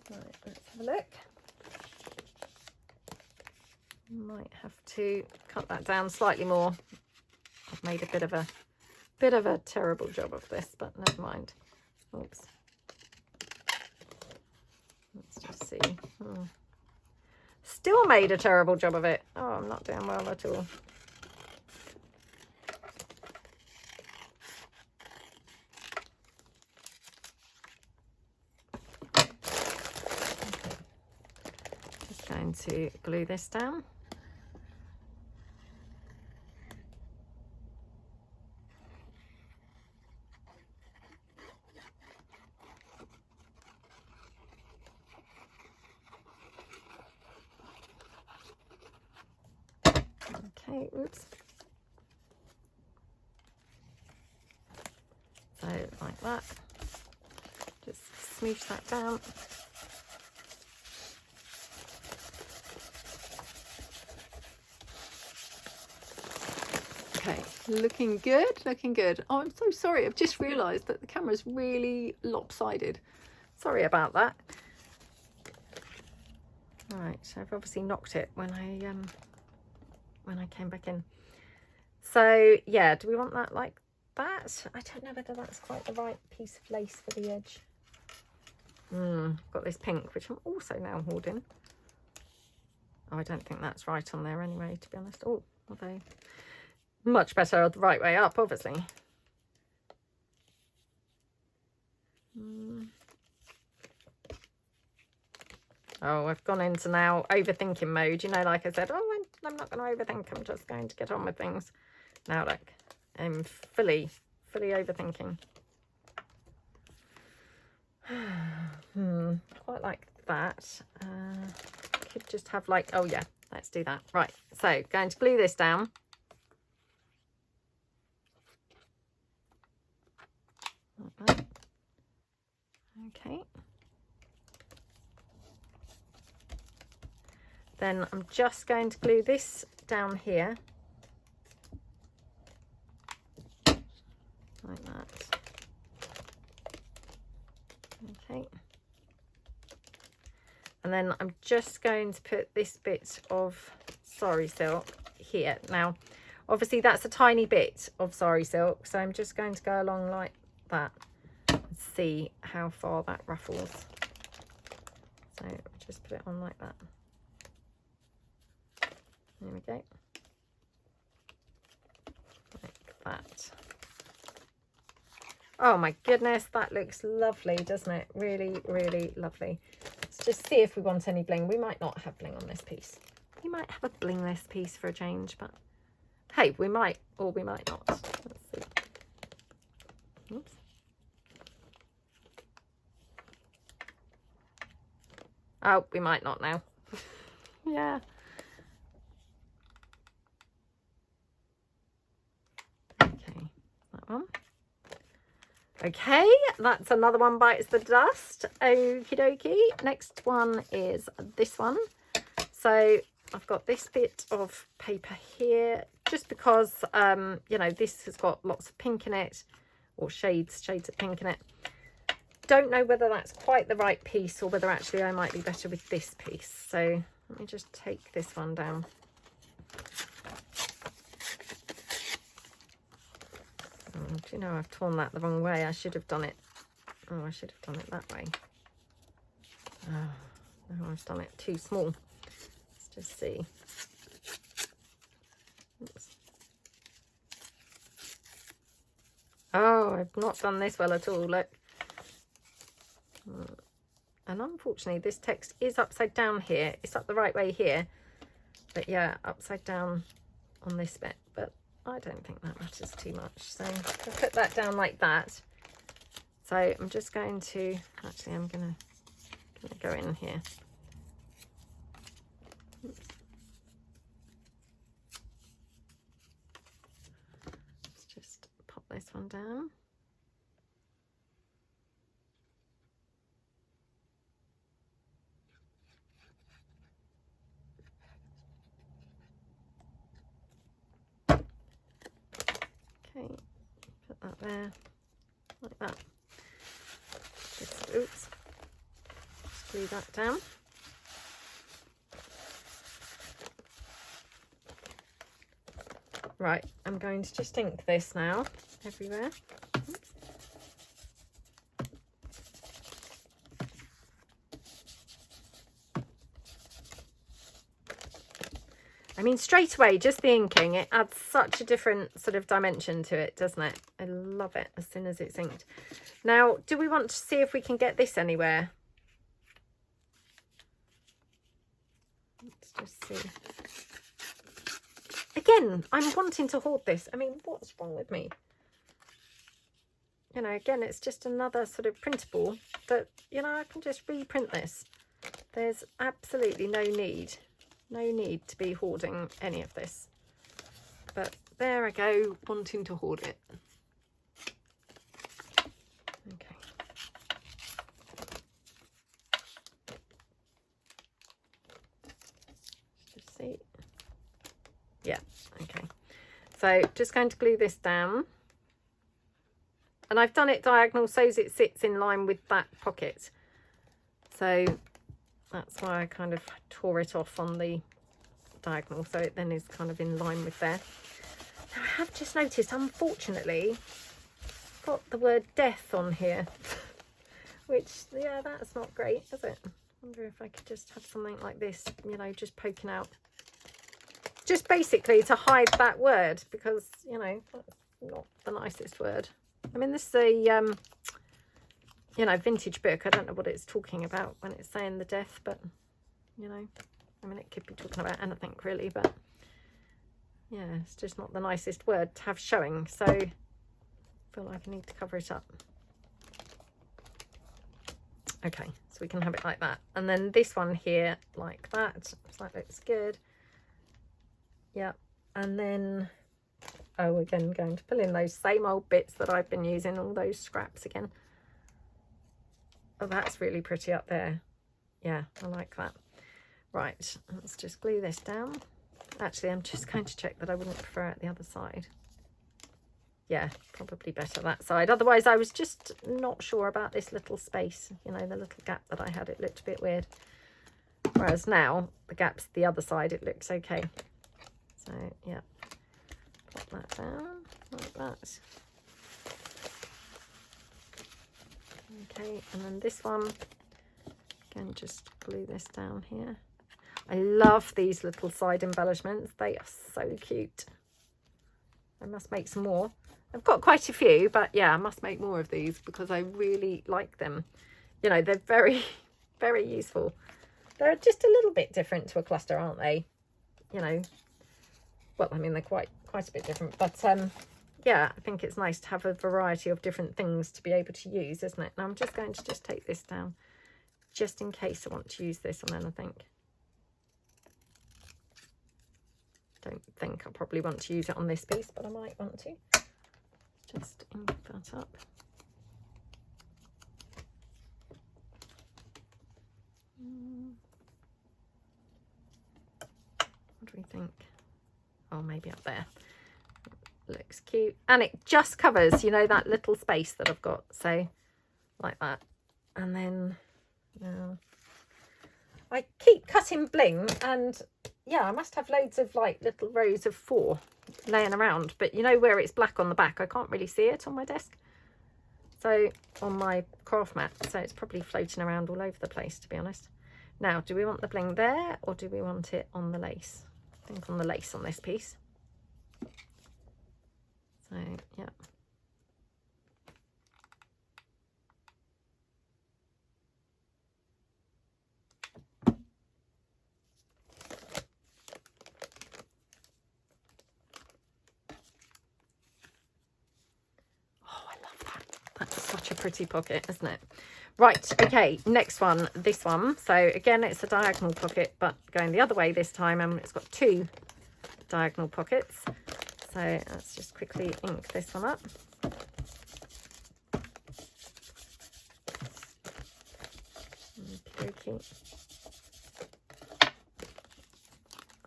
Right, let's have a look. Might have to cut that down slightly more. I've made a bit of a terrible job of this, but never mind. Oops. Let's just see. Still made a terrible job of it. Oh, I'm not doing well at all. Just going to glue this down. Okay, oops. So like that. Just smoosh that down. Okay, looking good, looking good. Oh, I'm so sorry. I've just realised that the camera's really lopsided. Sorry about that. Right, so I've obviously knocked it when I came back in. So yeah, do we want that like that? I don't know whether that's quite the right piece of lace for the edge. Got this pink, which I'm also now holding. Oh, I don't think that's right on there anyway, to be honest. Oh, although much better the right way up, obviously. Oh, I've gone into now overthinking mode. You know, like I said, oh, I'm not going to overthink. I'm just going to get on with things. Now, look, I'm fully overthinking. Quite like that. Could just have like, oh yeah, let's do that. Right, so going to glue this down. Like that. Okay. Then I'm just going to glue this down here. Like that. Okay. And then I'm just going to put this bit of sari silk here. Now, obviously that's a tiny bit of sari silk, so I'm just going to go along like that and see how far that ruffles. So just put it on like that. There we go. Like that. Oh my goodness, that looks lovely, doesn't it? Really, really lovely. Let's just see if we want any bling. We might not have bling on this piece. We might have a blingless piece for a change, but hey, we might or we might not. Let's see. Oops. Oh, we might not now. Yeah. Okay, that one. Okay, that's another one bites the dust. Okie dokie. Next one is this one. So I've got this bit of paper here, just because, you know, this has got lots of pink in it, or shades of pink in it. Don't know whether that's quite the right piece or whether actually I might be better with this piece. So let me just take this one down. Oh, do you know, I've torn that the wrong way. I should have done it. Oh, I should have done it that way. Oh, no, I've done it too small. Let's just see. Oops. Oh, I've not done this well at all. Look. And unfortunately, this text is upside down here. It's up the right way here. But yeah, upside down on this bit. But I don't think that matters too much. So I'll put that down like that. So I'm just going to, actually I'm gonna go in here. Oops. Let's just pop this one down. Okay, put that there, like that. Just, oops, screw that down. Right, I'm going to just ink this now everywhere. Oops. I mean, straight away, just the inking, it adds such a different sort of dimension to it, doesn't it? I love it as soon as it's inked. Now, do we want to see if we can get this anywhere? Let's just see. Again, I'm wanting to hoard this. I mean, what's wrong with me? You know, again, it's just another sort of printable that, you know, I can just reprint this. There's absolutely no need to be hoarding any of this. But there I go, wanting to hoard it. Okay. Just see. Yeah, okay. So just going to glue this down. And I've done it diagonal so as it sits in line with that pocket. So that's why I kind of tore it off on the diagonal, so it then is kind of in line with there. Now I have just noticed, unfortunately, I've got the word death on here, which, yeah, that's not great, is it? I wonder if I could just have something like this, you know, just poking out. Just basically to hide that word, because, you know, that's not the nicest word. I mean, this is a you know, vintage book. I don't know what it's talking about when it's saying the death, but, you know, I mean, it could be talking about anything really, but yeah, it's just not the nicest word to have showing, so I feel like I need to cover it up. Okay, so we can have it like that, and then this one here like that. So that looks good. Yeah, and then, oh, again, going to pull in those same old bits that I've been using, all those scraps again. Oh, that's really pretty up there. Yeah, I like that. Right, let's just glue this down. Actually, I'm just going to check that I wouldn't prefer it the other side. Yeah, probably better that side. Otherwise, I was just not sure about this little space, you know, the little gap that I had. It looked a bit weird. Whereas now, the gap's the other side, it looks okay. So, yeah, pop that down like that. Okay, and then this one, again, just glue this down here. I love these little side embellishments. They are so cute. I must make some more. I've got quite a few, but yeah, I must make more of these because I really like them. You know, they're very, very useful. They're just a little bit different to a cluster, aren't they? You know, well, I mean, they're quite a bit different, but yeah, I think it's nice to have a variety of different things to be able to use, isn't it? Now I'm just going to just take this down just in case I want to use this on anything. Don't think I probably want to use it on this piece, but I might want to. Just ink that up. What do we think? Oh, maybe up there. Looks cute. And it just covers, you know, that little space that I've got. So, like that. And then, I keep cutting bling and, yeah, I must have loads of, like, little rows of 4 laying around. But you know where it's black on the back? I can't really see it on my desk. So, on my craft mat. So, it's probably floating around all over the place, to be honest. Now, do we want the bling there or do we want it on the lace? I think on the lace on this piece. So, yeah. Oh, I love that. That's such a pretty pocket, isn't it? Right, okay, next one, this one. So again, it's a diagonal pocket, but going the other way this time, and it's got 2 diagonal pockets. So let's just quickly ink this one up. Okay.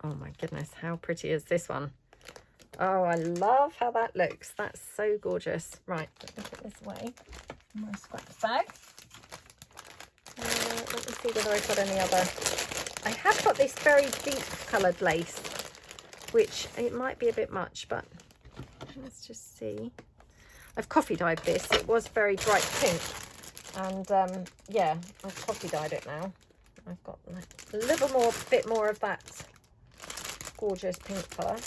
Oh my goodness, how pretty is this one? Oh, I love how that looks. That's so gorgeous. Right, let me put this away in my scratch bag. Let me see whether I've got any other. I have got this very deep coloured lace, which it might be a bit much, but let's just see. I've coffee dyed this. It was very bright pink, and yeah, I've coffee dyed it now. I've got a little bit more of that gorgeous pink colour.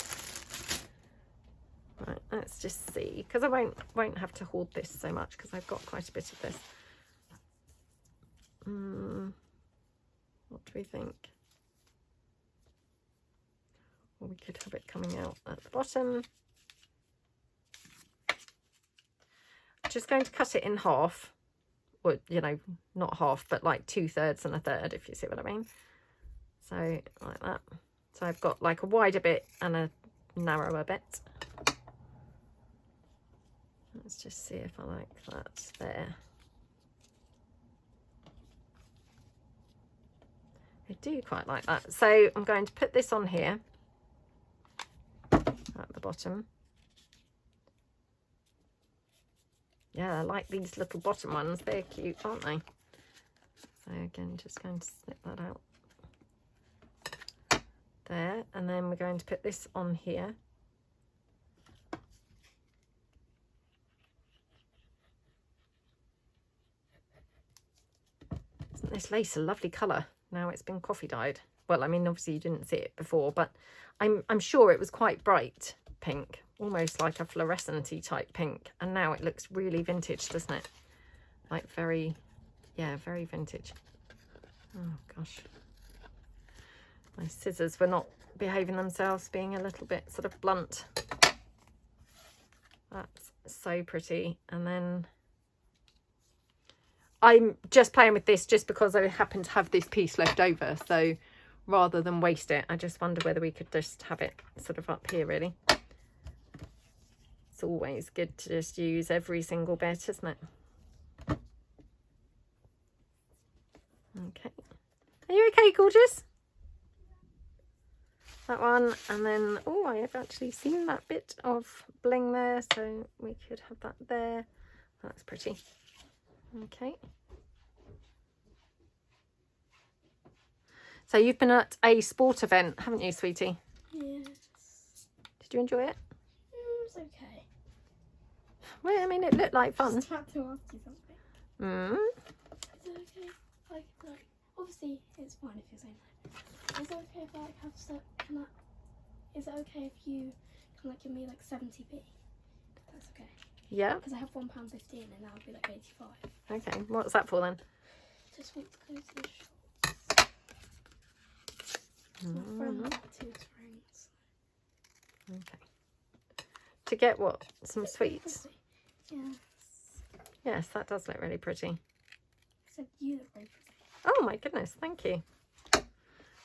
Right, let's just see, because I won't have to hoard this so much because I've got quite a bit of this. What do we think? Or we could have it coming out at the bottom. Just going to cut it in half, or you know, not half, but like 2/3 and 1/3, if you see what I mean. So like that. So I've got like a wider bit and a narrower bit. Let's just see if I like that there. I do quite like that. So I'm going to put this on here at the bottom. Yeah, I like these little bottom ones. They're cute, aren't they? So again, just going to snip that out there. And then we're going to put this on here. Isn't this lace a lovely colour? Now it's been coffee dyed. Well, I mean, obviously you didn't see it before, but I'm sure it was quite bright pink, almost like a fluorescent-y type pink. And now it looks really vintage, doesn't it? Like very, yeah, very vintage. Oh gosh. My scissors were not behaving themselves, being a little bit sort of blunt. That's so pretty. And then I'm just playing with this just because I happen to have this piece left over. So rather than waste it, I just wonder whether we could just have it sort of up here, really. It's always good to just use every single bit, isn't it? Okay. Are you okay, gorgeous? that one, and then oh, I have actually seen that bit of bling there, so we could have that there. That's pretty. Okay. So you've been at a sport event, haven't you, sweetie? Yes. Did you enjoy it? It was okay. Well, I mean, it looked like fun. Just had to ask you something. Mm. Is it okay? Like, obviously, it's fine if you're saying that. Is it okay if I like have is it okay if you can like give me like 70p? That's okay. Yeah. Because I have £1.15 and that would be like 85. Okay. What's that for then? Just wait to go to the shops. Mm. My friend got 2 springs. Okay. To get what? Some sweets? Yes. Yes, that does look really pretty. I said you look very pretty. Oh my goodness, thank you.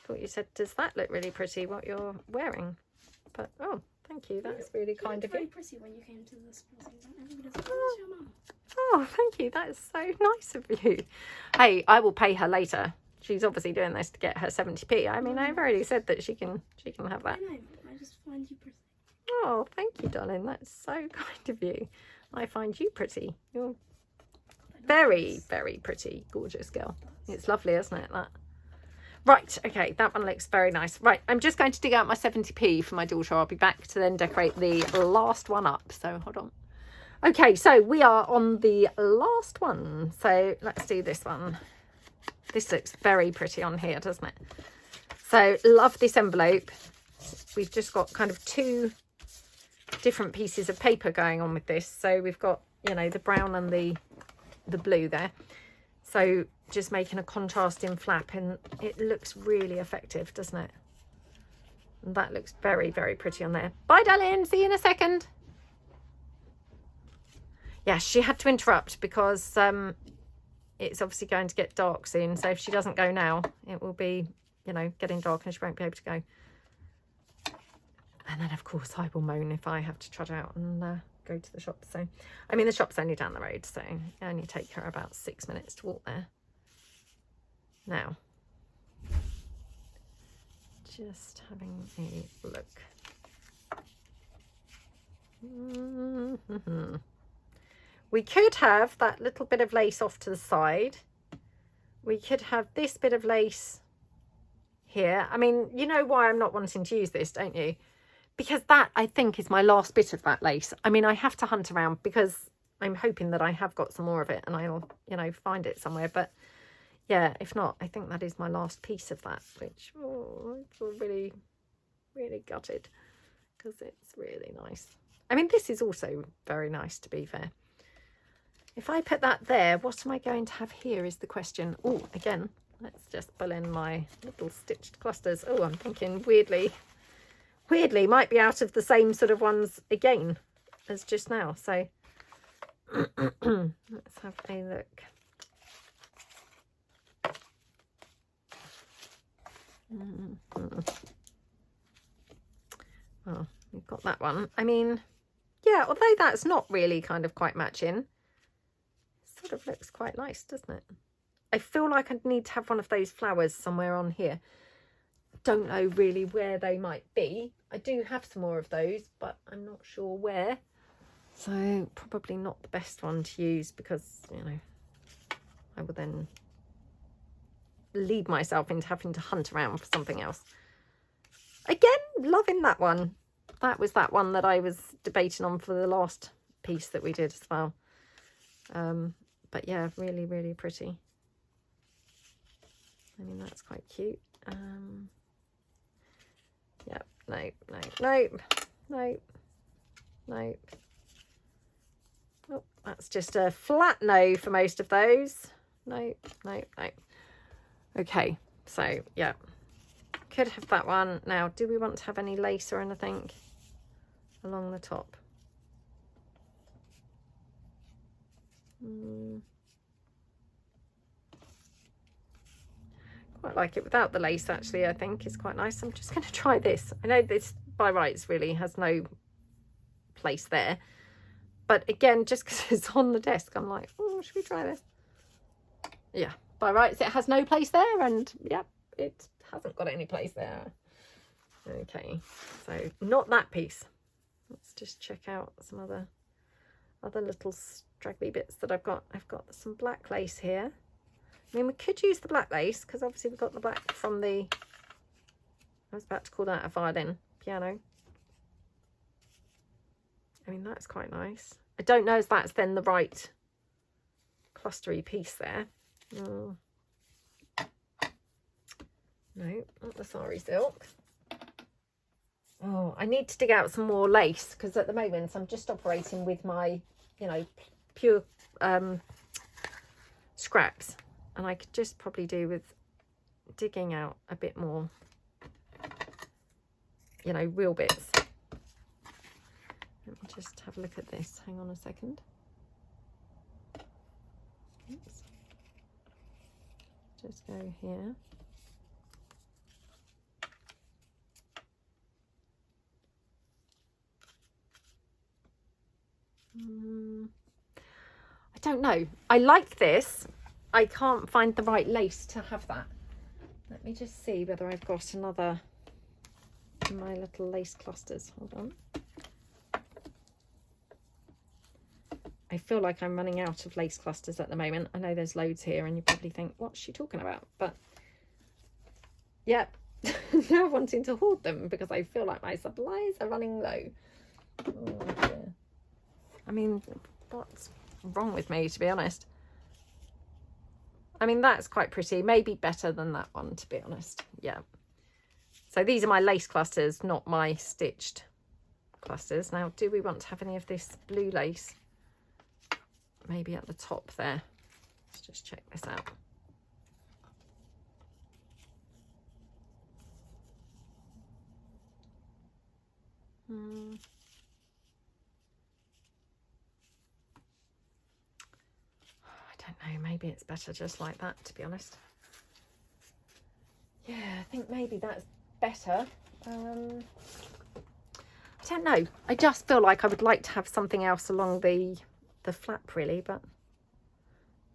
Thought you said, does that look really pretty, what you're wearing? But, oh, thank you. That's really kind of you. Very pretty when you came to the sporting event. Everybody's like, oh, it's your mum. Oh, thank you. That is so nice of you. Hey, I will pay her later. She's obviously doing this to get her 70p. I mean, I've already said that she can have that. I know, I just find you pretty. Oh, thank you, darling. That's so kind of you. I find you pretty. You're very, very pretty, gorgeous girl. It's lovely, isn't it, that? Right, okay, that one looks very nice. Right, I'm just going to dig out my 70p for my daughter. I'll be back to then decorate the last one up. So hold on. Okay, so we are on the last one. So let's do this one. This looks very pretty on here, doesn't it? So love this envelope. We've just got kind of 2 different pieces of paper going on with this. So we've got, you know, the brown and the blue there. So just making a contrasting flap, and it looks really effective, doesn't it? And that looks very, very pretty on there. Bye, darling. See you in a second. Yeah, she had to interrupt because it's obviously going to get dark soon. So if she doesn't go now, it will be, you know, getting dark and she won't be able to go. And then, of course, I will moan if I have to trot out and go to the shop. So, I mean, the shop's only down the road, so it only take her about 6 minutes to walk there. Now, just having a look. We could have that little bit of lace off to the side. We could have this bit of lace here. I mean, you know why I'm not wanting to use this, don't you? Because that, I think, is my last bit of that lace. I mean, I have to hunt around because I'm hoping that I have got some more of it and I'll, you know, find it somewhere. But yeah, if not, I think that is my last piece of that, which, oh, it's really, really gutted because it's really nice. I mean, this is also very nice, to be fair. If I put that there, what am I going to have here is the question. Oh, again, let's just pull in my little stitched clusters. Oh, I'm thinking weirdly might be out of the same sort of ones again as just now. So let's have a look. Well, we've got that one. I mean, yeah, although that's not really kind of quite matching, sort of looks quite nice, doesn't it? I feel like I need to have one of those flowers somewhere on here. Don't know really where they might be. I do have some more of those, but I'm not sure where. So probably not the best one to use because, you know, I will then lead myself into having to hunt around for something else. Again, loving that one. That was that one that I was debating on for the last piece that we did as well. But yeah, really, really pretty. I mean, that's quite cute. Yep, nope. Oh, that's just a flat no for most of those. Nope. Okay, so yeah, could have that one. Now, do we want to have any lace or anything along the top? Quite like it without the lace, actually. I think it's quite nice. I'm just going to try this. I know this by rights really has no place there, but again, just because it's on the desk, I'm like, oh, should we try this? Yeah, by rights it has no place there, and yep, it hasn't got any place there. Okay, so not that piece. Let's just check out some other little straggly bits that I've got. I've got some black lace here. I mean, we could use the black lace because obviously we've got the black from the, I was about to call that a violin, piano. I mean, that's quite nice. I don't know if that's then the right clustery piece there. No, not the sari silk. Oh, I need to dig out some more lace because at the moment I'm just operating with my, you know, pure scraps, and I could just probably do with digging out a bit more, you know, real bits. Let me just have a look at this. Hang on a second. Oops. Just go here. I don't know. I like this. I can't find the right lace to have that. Let me just see whether I've got another in my little lace clusters. Hold on. I feel like I'm running out of lace clusters at the moment. I know there's loads here and you probably think, what's she talking about? But yeah, now wanting to hoard them because I feel like my supplies are running low. Oh dear. I mean, what's wrong with me, to be honest? I mean, that's quite pretty. Maybe better than that one, to be honest. Yeah. So these are my lace clusters, not my stitched clusters. Now, do we want to have any of this blue lace? Maybe at the top there. Let's just check this out. I don't know, maybe it's better just like that, to be honest. Yeah, I think maybe that's better. I don't know. I just feel like I would like to have something else along the flap really, but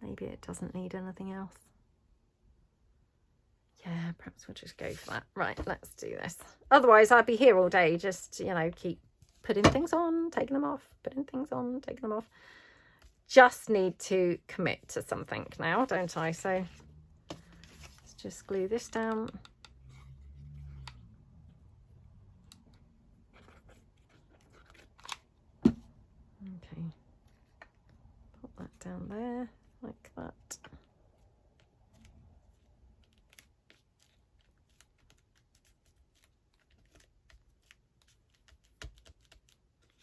maybe it doesn't need anything else. Yeah, perhaps we'll just go for that. Right, let's do this. Otherwise I'd be here all day, just, you know, keep putting things on, taking them off, putting things on, taking them off. Just need to commit to something now, don't I? So let's just glue this down. Okay, put that down there like that.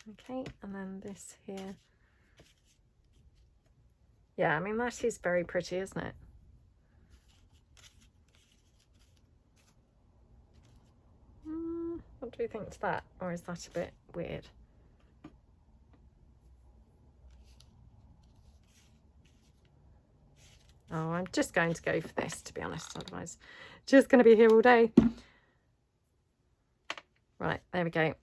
Okay, and then this here. Yeah, I mean, that is very pretty, isn't it? What do you think to that? Or is that a bit weird? Oh, I'm just going to go for this, to be honest. Otherwise, just going to be here all day. Right, there we go.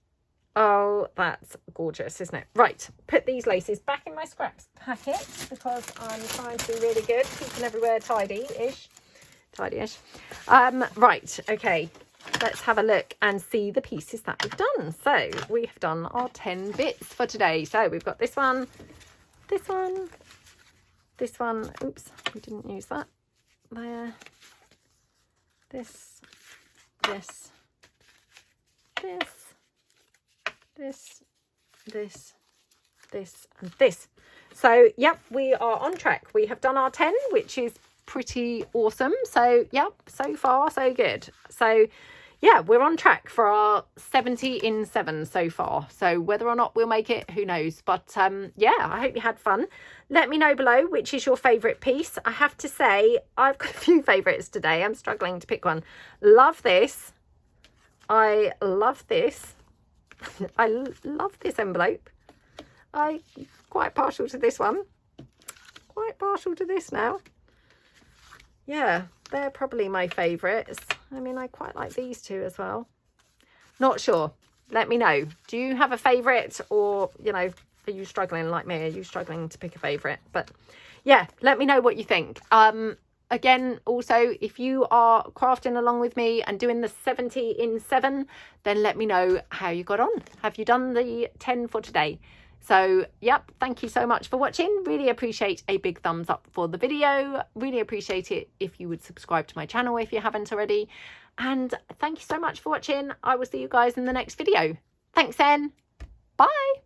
Oh, that's gorgeous, isn't it? Right, put these laces back in my scraps packet because I'm trying to be really good, keeping everywhere tidy-ish. Tidy-ish. Right, okay, let's have a look and see the pieces that we've done. So we have done our 10 bits for today. So we've got this one, this one, this one. Oops, we didn't use that. There. This, this, this. This, and this. So yep, we are on track. We have done our 10, which is pretty awesome. So yep, so far so good. So yeah, we're on track for our 70 in 7 so far. So whether or not we'll make it, who knows? But yeah, I hope you had fun. Let me know below which is your favourite piece. I have to say, I've got a few favourites today. I'm struggling to pick one. Love this. I love this. I love this envelope. I'm quite partial to this one. Quite partial to this now. Yeah, they're probably my favourites. I mean, I quite like these two as well. Not sure. Let me know. Do you have a favourite, or, you know, are you struggling like me? Are you struggling to pick a favourite? But yeah, let me know what you think. again, also, if you are crafting along with me and doing the 70 in 7, then let me know how you got on. Have you done the 10 for today? So, yep, thank you so much for watching. Really appreciate a big thumbs up for the video. Really appreciate it if you would subscribe to my channel if you haven't already. And thank you so much for watching. I will see you guys in the next video. Thanks then. Bye.